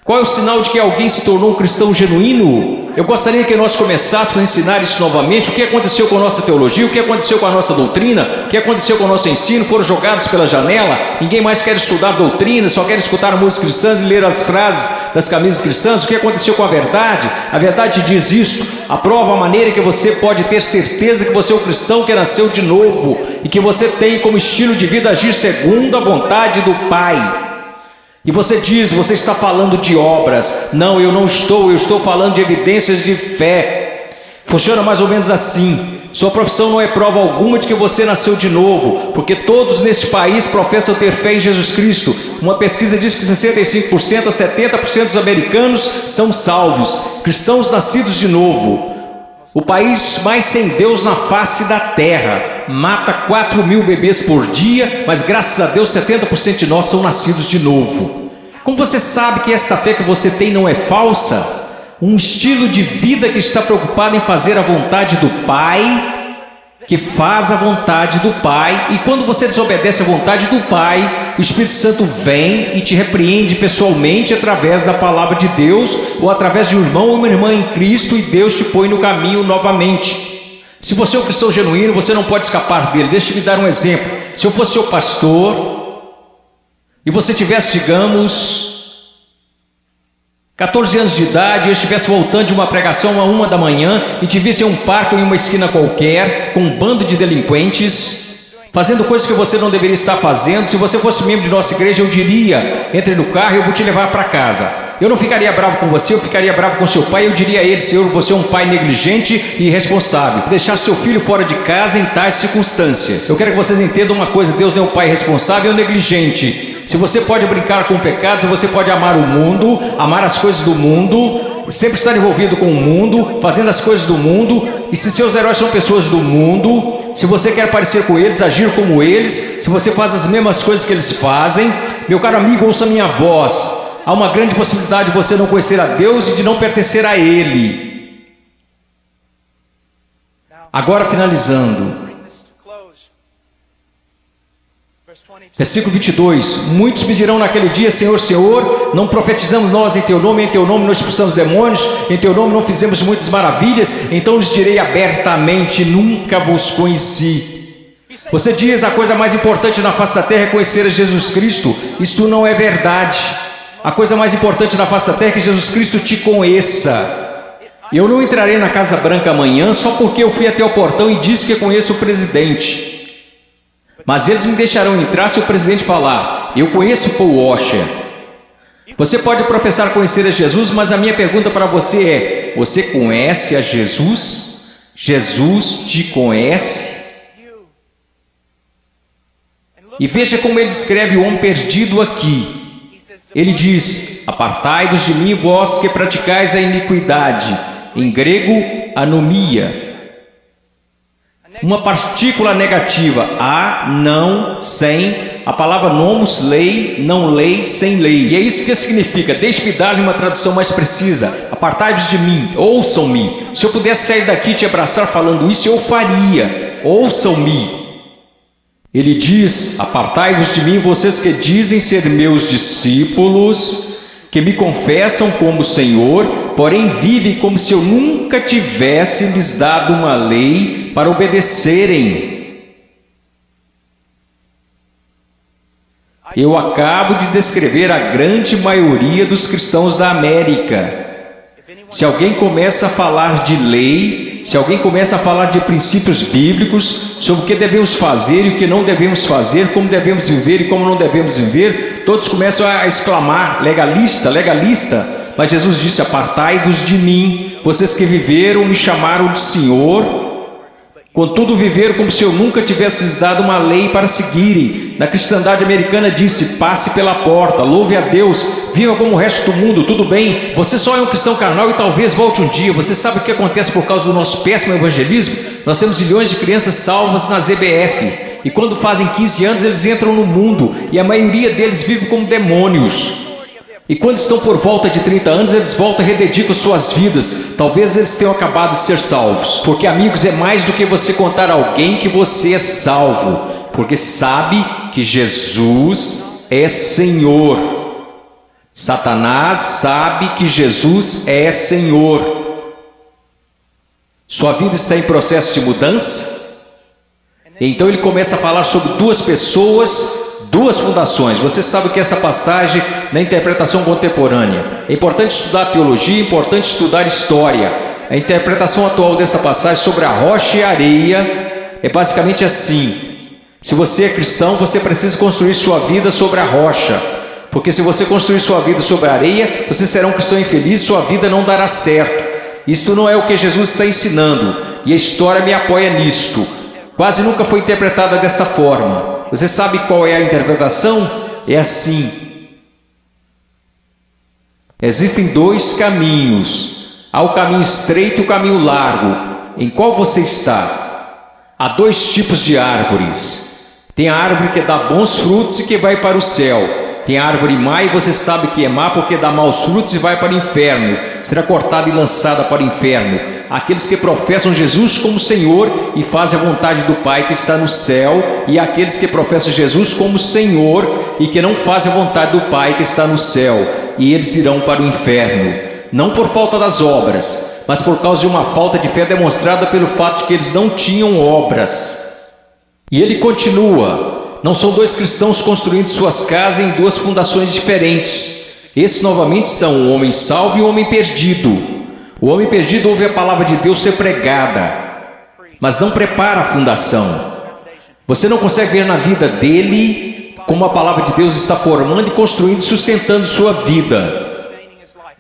S1: Qual é o sinal de que alguém se tornou um cristão genuíno? Eu gostaria que nós começássemos a ensinar isso novamente. O que aconteceu com a nossa teologia? O que aconteceu com a nossa doutrina? O que aconteceu com o nosso ensino? Foram jogados pela janela? Ninguém mais quer estudar doutrina, só quer escutar músicas cristãs e ler as frases das camisas cristãs. O que aconteceu com a verdade? A verdade diz isto. Aprova a maneira que você pode ter certeza que você é um cristão que nasceu de novo e que você tem como estilo de vida agir segundo a vontade do Pai. E você diz, você está falando de obras. Não, eu estou falando de evidências de fé. Funciona mais ou menos assim. Sua profissão não é prova alguma de que você nasceu de novo, porque todos neste país professam ter fé em Jesus Cristo. Uma pesquisa diz que 65% a 70% dos americanos são salvos, cristãos nascidos de novo. O país mais sem Deus na face da terra mata 4.000 bebês por dia, mas graças a Deus 70% de nós são nascidos de novo. Como você sabe que esta fé que você tem não é falsa? Um estilo de vida que está preocupado em fazer a vontade do Pai, que faz a vontade do Pai, e quando você desobedece a vontade do Pai, o Espírito Santo vem e te repreende pessoalmente através da palavra de Deus, ou através de um irmão ou uma irmã em Cristo, e Deus te põe no caminho novamente. Se você é um cristão genuíno, você não pode escapar dele. Deixa-me dar um exemplo. Se eu fosse seu pastor, e você tivesse, digamos, 14 anos de idade, eu estivesse voltando de uma pregação a 1 da manhã e te visse em um parque ou em uma esquina qualquer, com um bando de delinquentes, fazendo coisas que você não deveria estar fazendo, se você fosse membro de nossa igreja, eu diria, entre no carro e eu vou te levar para casa. Eu não ficaria bravo com você, eu ficaria bravo com seu pai, eu diria a ele, Senhor, você é um pai negligente e irresponsável, deixar seu filho fora de casa em tais circunstâncias. Eu quero que vocês entendam uma coisa, Deus não é um pai irresponsável ou negligente. Se você pode brincar com o pecado, se você pode amar o mundo, amar as coisas do mundo, sempre estar envolvido com o mundo, fazendo as coisas do mundo, e se seus heróis são pessoas do mundo, se você quer parecer com eles, agir como eles, se você faz as mesmas coisas que eles fazem, meu caro amigo, ouça minha voz. Há uma grande possibilidade de você não conhecer a Deus e de não pertencer a Ele. Agora finalizando. Versículo 22. Muitos me dirão naquele dia: Senhor, Senhor, não profetizamos nós em Teu nome não expulsamos demônios, em Teu nome não fizemos muitas maravilhas? Então lhes direi abertamente: nunca vos conheci. Você diz: a coisa mais importante na face da terra é conhecer a Jesus Cristo. Isto não é verdade. A coisa mais importante na face da terra é que Jesus Cristo te conheça. Eu não entrarei na Casa Branca amanhã só porque eu fui até o portão e disse que conheço o presidente. Mas eles me deixarão entrar se o presidente falar: eu conheço Paul Washer. Você pode professar conhecer a Jesus, mas a minha pergunta para você é: você conhece a Jesus? Jesus te conhece? E veja como ele descreve o homem perdido aqui. Ele diz: apartai-vos de mim, vós que praticais a iniquidade. Em grego, anomia. Uma partícula negativa, a, não, sem. A palavra nomos, lei, não lei, sem lei. E é isso que significa. Deixe-me dar-lhe uma tradução mais precisa. Apartai-vos de mim, ouçam-me. Se eu pudesse sair daqui e te abraçar falando isso, eu faria. Ouçam-me. Ele diz: apartai-vos de mim, vocês que dizem ser meus discípulos, que me confessam como Senhor, porém vivem como se eu nunca tivesse lhes dado uma lei para obedecerem. Eu acabo de descrever a grande maioria dos cristãos da América. Se alguém começa a falar de lei, se alguém começa a falar de princípios bíblicos, sobre o que devemos fazer e o que não devemos fazer, como devemos viver e como não devemos viver, todos começam a exclamar: legalista, legalista. Mas Jesus disse: apartai-vos de mim, vocês que viveram, me chamaram de Senhor, contudo viveram como se eu nunca tivesse lhes dado uma lei para seguirem. Na cristandade americana disse: passe pela porta, louve a Deus, viva como o resto do mundo, tudo bem, você só é um cristão carnal e talvez volte um dia. Você sabe o que acontece por causa do nosso péssimo evangelismo? Nós temos milhões de crianças salvas nas EBF, e quando fazem 15 anos eles entram no mundo, e a maioria deles vive como demônios. E quando estão por volta de 30 anos, eles voltam e rededicam suas vidas. Talvez eles tenham acabado de ser salvos. Porque, amigos, é mais do que você contar a alguém que você é salvo. Porque sabe que Jesus é Senhor. Satanás sabe que Jesus é Senhor. Sua vida está em processo de mudança? Então ele começa a falar sobre duas pessoas, duas fundações. Você sabe que essa passagem na interpretação contemporânea é importante estudar teologia, é importante estudar história. A interpretação atual dessa passagem sobre a rocha e a areia é basicamente assim: se você é cristão, você precisa construir sua vida sobre a rocha, porque se você construir sua vida sobre a areia, você será um cristão infeliz, sua vida não dará certo. Isto não é o que Jesus está ensinando, e a história me apoia nisto. Quase nunca foi interpretada desta forma. Você sabe qual é a interpretação? É assim: existem dois caminhos. Há o caminho estreito e o caminho largo. Em qual você está? Há dois tipos de árvores. Tem a árvore que dá bons frutos e que vai para o céu. Tem a árvore má, e você sabe que é má porque dá maus frutos e vai para o inferno. Será cortada e lançada para o inferno. Aqueles que professam Jesus como Senhor e fazem a vontade do Pai que está no céu, e aqueles que professam Jesus como Senhor e que não fazem a vontade do Pai que está no céu, e eles irão para o inferno, não por falta das obras, mas por causa de uma falta de fé demonstrada pelo fato de que eles não tinham obras. E ele continua: não são dois cristãos construindo suas casas em duas fundações diferentes. Esses novamente são o homem salvo e o homem perdido. O homem perdido ouve a palavra de Deus ser pregada, mas não prepara a fundação. Você não consegue ver na vida dele como a palavra de Deus está formando e construindo e sustentando sua vida.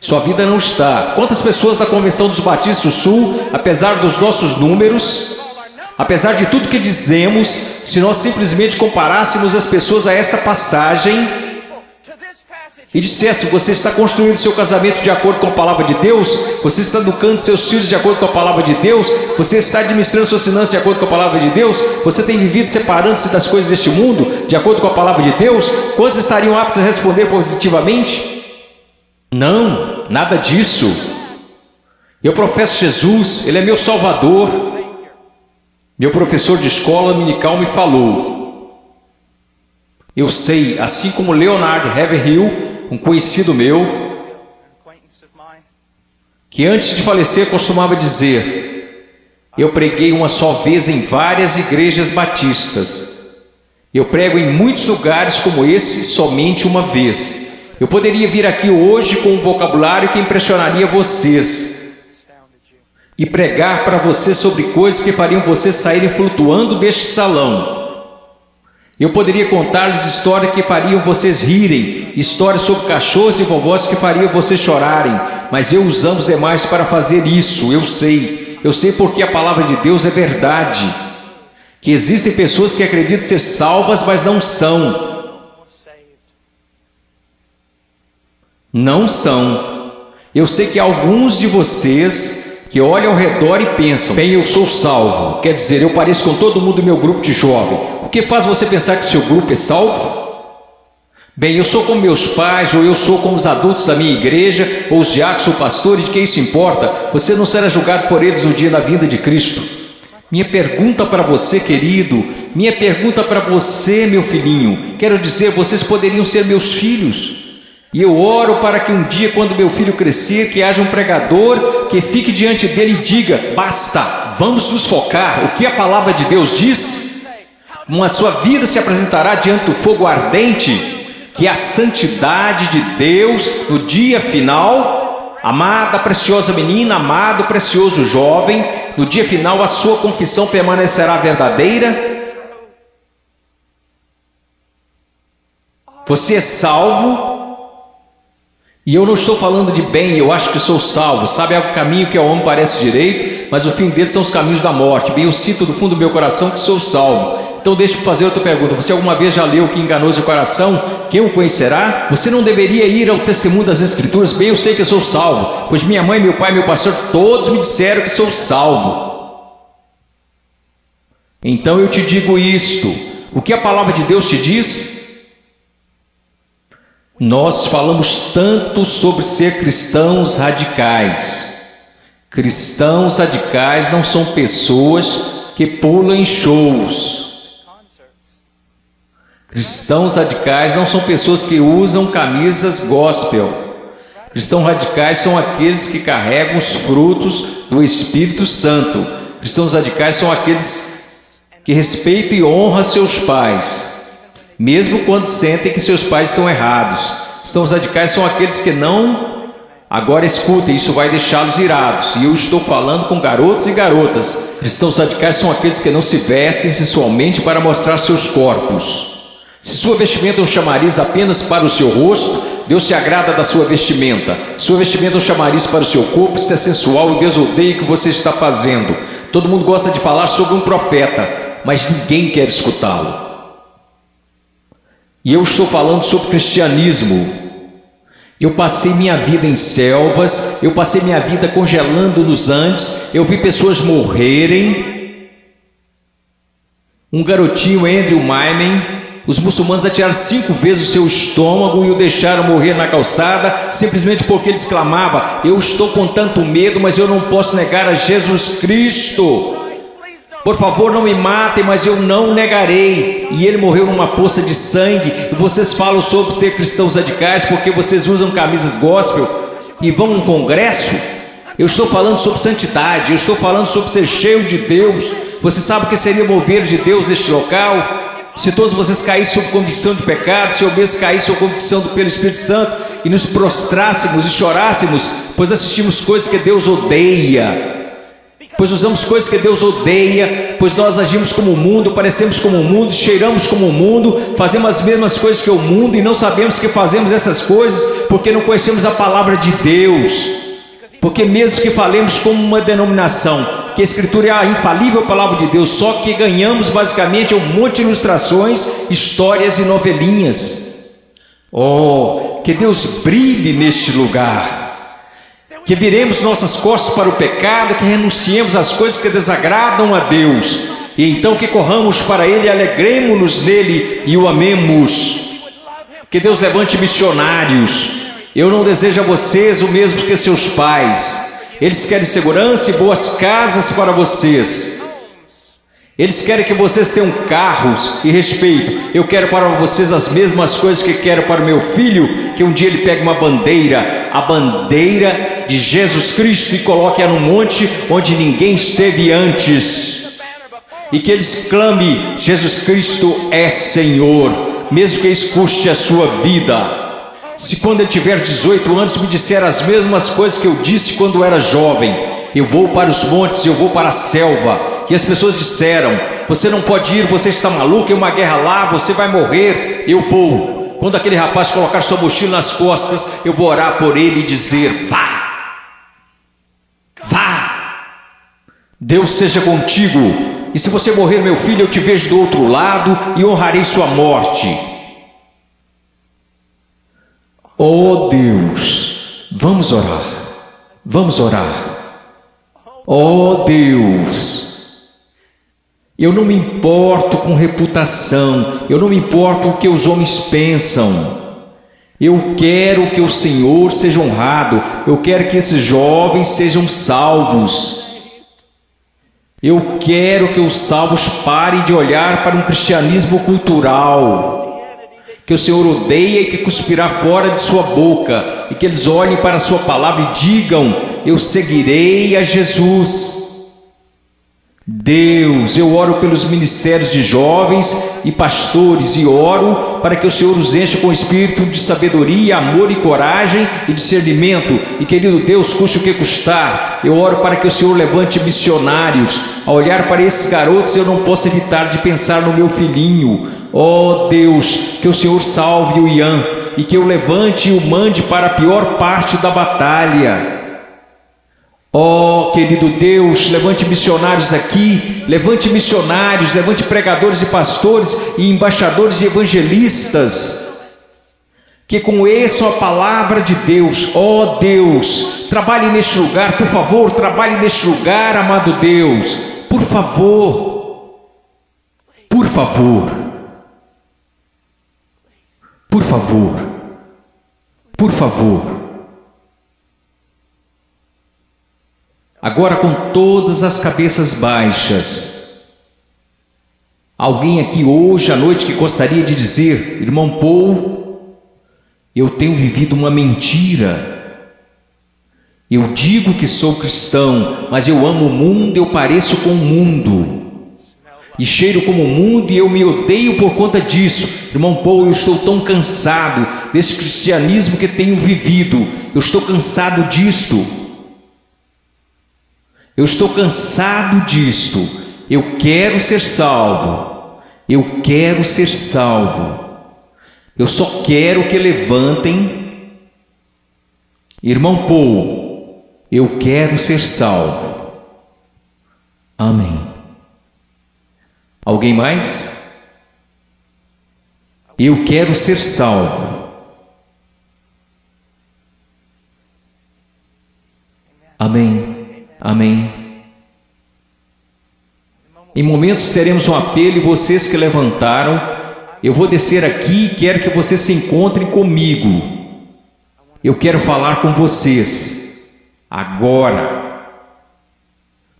S1: Sua vida não está. Quantas pessoas da Convenção dos Batistas do Sul, apesar dos nossos números, apesar de tudo que dizemos, se nós simplesmente comparássemos as pessoas a esta passagem e dissesse: você está construindo seu casamento de acordo com a palavra de Deus, você está educando seus filhos de acordo com a palavra de Deus, você está administrando suas finanças de acordo com a palavra de Deus, você tem vivido separando-se das coisas deste mundo de acordo com a palavra de Deus, quantos estariam aptos a responder positivamente? Não, nada disso. Eu professo Jesus, Ele é meu Salvador. Meu professor de escola dominical me falou: Eu sei, assim como Leonard Haverhill, um conhecido meu, que antes de falecer costumava dizer: eu preguei uma só vez em várias igrejas batistas. Eu prego em muitos lugares como esse somente uma vez. Eu poderia vir aqui hoje com um vocabulário que impressionaria vocês e pregar para vocês sobre coisas que fariam vocês saírem flutuando deste salão. Eu poderia contar-lhes histórias que fariam vocês rirem, histórias sobre cachorros e vovós que fariam vocês chorarem, mas eu usamos demais para fazer isso. Eu sei porque a palavra de Deus é verdade, que existem pessoas que acreditam ser salvas, mas não são. Não são. Eu sei que alguns de vocês que olham ao redor e pensam: bem, eu sou salvo, quer dizer, eu pareço com todo mundo do meu grupo de jovem. O que faz você pensar que o seu grupo é salvo? Bem, eu sou como meus pais, ou eu sou como os adultos da minha igreja, ou os diáconos ou pastores, de que isso importa? Você não será julgado por eles no dia da vinda de Cristo. Minha pergunta para você, querido, minha pergunta para você, meu filhinho, quero dizer, vocês poderiam ser meus filhos. E eu oro para que um dia, quando meu filho crescer, que haja um pregador que fique diante dele e diga: basta, vamos nos focar. O que a palavra de Deus diz? Como a sua vida se apresentará diante do fogo ardente, que é a santidade de Deus no dia final. Amada, preciosa menina, amado, precioso jovem, no dia final a sua confissão permanecerá verdadeira. Você é salvo. E eu não estou falando de bem, eu acho que sou salvo. Sabe, é o caminho que ao homem parece direito, mas o fim dele são os caminhos da morte. Bem, eu sinto do fundo do meu coração que sou salvo. Então deixe-me fazer outra pergunta: você alguma vez já leu Que Enganoso o Coração? Quem o conhecerá? Você não deveria ir ao testemunho das Escrituras? Bem, eu sei que eu sou salvo, pois minha mãe, meu pai, meu pastor, todos me disseram que sou salvo. Então eu te digo isto: o que a palavra de Deus te diz? Nós falamos tanto sobre ser cristãos radicais. Cristãos radicais não são pessoas que pulam em shows. Cristãos radicais não são pessoas que usam camisas gospel. Cristãos radicais são aqueles que carregam os frutos do Espírito Santo. Cristãos radicais são aqueles que respeitam e honram seus pais, mesmo quando sentem que seus pais estão errados. Cristãos radicais são aqueles que não... Agora escutem, isso vai deixá-los irados. E eu estou falando com garotos e garotas. Cristãos radicais são aqueles que não se vestem sensualmente para mostrar seus corpos. Se sua vestimenta é um chamariz apenas para o seu rosto, Deus se agrada da sua vestimenta. Sua vestimenta é um chamariz para o seu corpo, isso é sensual, e Deus odeia o que você está fazendo. Todo mundo gosta de falar sobre um profeta, mas ninguém quer escutá-lo. E eu estou falando sobre cristianismo. Eu passei minha vida em selvas, eu passei minha vida congelando nos Andes, eu vi pessoas morrerem. Um garotinho, Andrew Myman, os muçulmanos atiraram 5 vezes o seu estômago e o deixaram morrer na calçada, simplesmente porque ele exclamava: eu estou com tanto medo, mas eu não posso negar a Jesus Cristo. Por favor, não me matem, mas eu não negarei. E ele morreu numa poça de sangue. E vocês falam sobre ser cristãos radicais porque vocês usam camisas gospel e vão a um congresso? Eu estou falando sobre santidade, eu estou falando sobre ser cheio de Deus. Você sabe o que seria mover de Deus neste local? Se todos vocês caíssem sob convicção de pecado, se eu mesmo caísse sob convicção pelo Espírito Santo e nos prostrássemos e chorássemos, pois assistimos coisas que Deus odeia, pois usamos coisas que Deus odeia, pois nós agimos como o mundo, parecemos como o mundo, cheiramos como o mundo, fazemos as mesmas coisas que o mundo e não sabemos que fazemos essas coisas porque não conhecemos a palavra de Deus. Porque mesmo que falemos como uma denominação, que a Escritura é a infalível palavra de Deus, só que ganhamos basicamente um monte de ilustrações, histórias e novelinhas. Oh, que Deus brilhe neste lugar, que viremos nossas costas para o pecado, que renunciemos às coisas que desagradam a Deus, e então que corramos para Ele, alegremos-nos nele e o amemos. Que Deus levante missionários. Eu não desejo a vocês o mesmo que seus pais. Eles querem segurança e boas casas para vocês. Eles querem que vocês tenham carros e respeito. Eu quero para vocês as mesmas coisas que quero para o meu filho, que um dia ele pegue uma bandeira, a bandeira de Jesus Cristo, e coloque-a num monte onde ninguém esteve antes, e que eles clame: Jesus Cristo é Senhor, mesmo que isso custe a sua vida. Se quando ele tiver 18 anos me disser as mesmas coisas que eu disse quando era jovem, eu vou para os montes, eu vou para a selva, e as pessoas disseram: você não pode ir, você está maluco, é uma guerra lá, você vai morrer. Eu vou. Quando aquele rapaz colocar sua mochila nas costas, eu vou orar por ele e dizer: vá, vá, Deus seja contigo, e se você morrer, meu filho, eu te vejo do outro lado e honrarei sua morte. Oh Deus, vamos orar, vamos orar. Oh Deus, eu não me importo com reputação, eu não me importo com o que os homens pensam. Eu quero que o Senhor seja honrado, eu quero que esses jovens sejam salvos. Eu quero que os salvos parem de olhar para um cristianismo cultural, que o Senhor odeia e que cuspirá fora de sua boca, e que eles olhem para a sua palavra e digam: eu seguirei a Jesus. Deus, eu oro pelos ministérios de jovens e pastores, e oro para que o Senhor os encha com espírito de sabedoria, amor e coragem e discernimento, e querido Deus, custe o que custar, eu oro para que o Senhor levante missionários. Ao olhar para esses garotos, eu não posso evitar de pensar no meu filhinho. Oh Deus, que o Senhor salve o Ian, e que eu levante e o mande para a pior parte da batalha. Oh, querido Deus, levante missionários aqui, levante missionários, levante pregadores e pastores e embaixadores e evangelistas, que conheçam a palavra de Deus. Oh Deus, trabalhe neste lugar, por favor, trabalhe neste lugar, amado Deus, por favor, por favor, por favor, por favor. Agora, com todas as cabeças baixas, alguém aqui hoje à noite que gostaria de dizer: irmão Paul, eu tenho vivido uma mentira. Eu digo que sou cristão, mas eu amo o mundo, eu pareço com o mundo, e cheiro como o mundo, e eu me odeio por conta disso. Irmão Paul, eu estou tão cansado desse cristianismo que tenho vivido, eu estou cansado disto. Eu estou cansado disto. Eu quero ser salvo. Eu quero ser salvo. Eu só quero que levantem. Irmão Paul, eu quero ser salvo. Amém. Alguém mais? Eu quero ser salvo. Amém. Amém. Em momentos teremos um apelo, e vocês que levantaram, eu vou descer aqui e quero que vocês se encontrem comigo. Eu quero falar com vocês agora.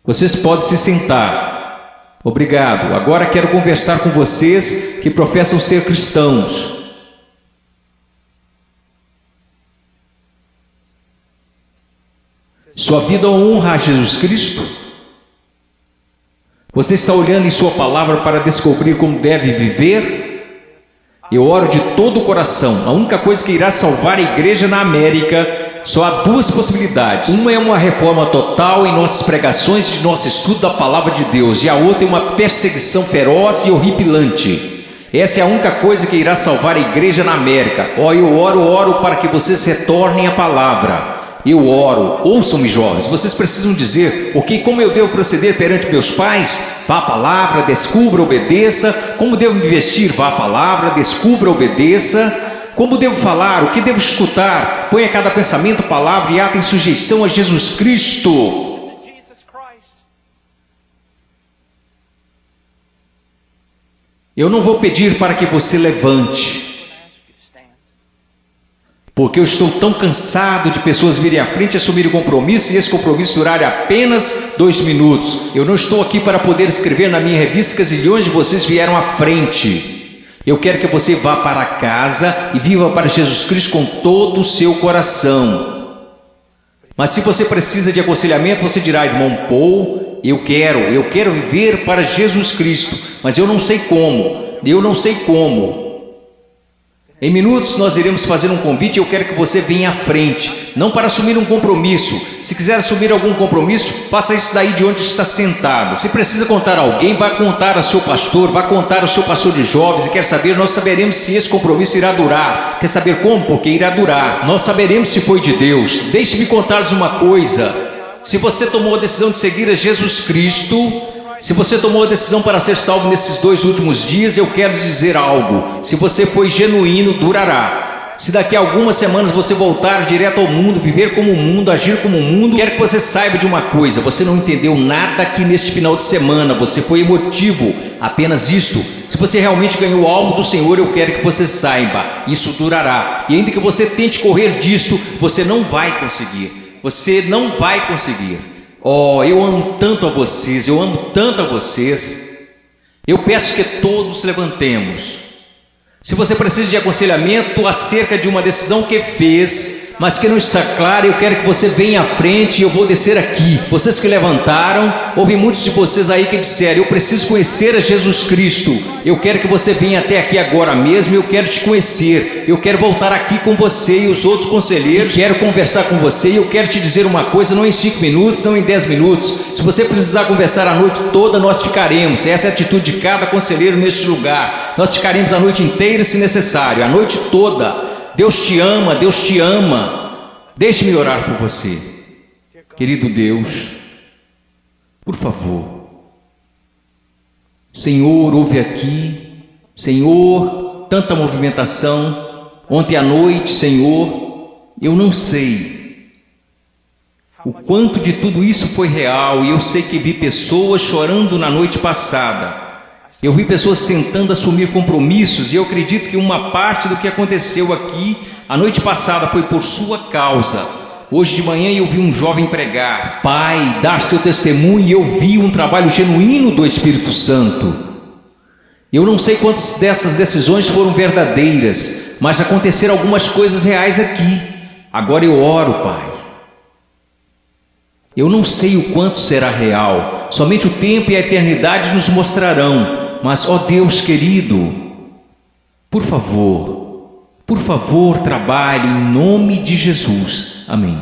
S1: Vocês podem se sentar. Obrigado. Agora quero conversar com vocês que professam ser cristãos. Sua vida honra a Jesus Cristo? Você está olhando em sua palavra para descobrir como deve viver? Eu oro de todo o coração. A única coisa que irá salvar a igreja na América, só há duas possibilidades. Uma é uma reforma total em nossas pregações, de nosso estudo da palavra de Deus, e a outra é uma perseguição feroz e horripilante. Essa é a única coisa que irá salvar a igreja na América. Eu oro para que vocês retornem à palavra. Eu oro, ouçam-me jovens, vocês precisam dizer: ok, como eu devo proceder perante meus pais? Vá à palavra, descubra, obedeça. Como devo me vestir? Vá à palavra, descubra, obedeça. Como devo falar? O que devo escutar? Ponha cada pensamento, palavra e ato em sujeição a Jesus Cristo. Eu não vou pedir para que você levante. Porque eu estou tão cansado de pessoas virem à frente e assumirem o compromisso e esse compromisso durar apenas 2 minutos. Eu não estou aqui para poder escrever na minha revista que zilhões de vocês vieram à frente. Eu quero que você vá para casa e viva para Jesus Cristo com todo o seu coração. Mas se você precisa de aconselhamento, você dirá: irmão Paul, eu quero viver para Jesus Cristo, mas eu não sei como. Em minutos nós iremos fazer um convite e eu quero que você venha à frente, não para assumir um compromisso. Se quiser assumir algum compromisso, faça isso daí de onde está sentado. Se precisa contar a alguém, vá contar ao seu pastor, vá contar ao seu pastor de jovens. E quer saber, nós saberemos se esse compromisso irá durar. Quer saber como? Porque irá durar. Nós saberemos se foi de Deus. Deixe-me contar-lhes uma coisa. Se você tomou a decisão de seguir a Jesus Cristo, se você tomou a decisão para ser salvo nesses 2 últimos dias, eu quero dizer algo: se você foi genuíno, durará. Se daqui a algumas semanas você voltar direto ao mundo, viver como o mundo, agir como o mundo, quero que você saiba de uma coisa: você não entendeu nada aqui neste final de semana, você foi emotivo, apenas isto. Se você realmente ganhou algo do Senhor, eu quero que você saiba, isso durará. E ainda que você tente correr disto, você não vai conseguir. Você não vai conseguir. Oh, eu amo tanto a vocês, Eu peço que todos levantemos. Se você precisa de aconselhamento acerca de uma decisão que fez, mas que não está clara, eu quero que você venha à frente e eu vou descer aqui. Vocês que levantaram, houve muitos de vocês aí que disseram: eu preciso conhecer a Jesus Cristo. Eu quero que você venha até aqui agora mesmo, eu quero te conhecer. Eu quero voltar aqui com você e os outros conselheiros. Quero conversar com você e eu quero te dizer uma coisa, não em 5 minutos, não em 10 minutos. Se você precisar conversar a noite toda, nós ficaremos. Essa é a atitude de cada conselheiro neste lugar. Nós ficaremos a noite inteira se necessário, a noite toda. Deus te ama, Deus te ama. Deixe-me orar por você. Querido Deus, por favor, Senhor, ouve aqui. Senhor, tanta movimentação. Ontem à noite, Senhor, eu não sei o quanto de tudo isso foi real. E eu sei que vi pessoas chorando na noite passada. Eu vi pessoas tentando assumir compromissos e eu acredito que uma parte do que aconteceu aqui a noite passada foi por sua causa. Hoje de manhã eu vi um jovem pregar, Pai, dar seu testemunho, e eu vi um trabalho genuíno do Espírito Santo. Eu não sei quantas dessas decisões foram verdadeiras, mas aconteceram algumas coisas reais aqui. Agora eu oro, Pai. Eu não sei o quanto será real, somente o tempo e a eternidade nos mostrarão. Mas, ó Deus querido, por favor, trabalhe em nome de Jesus. Amém.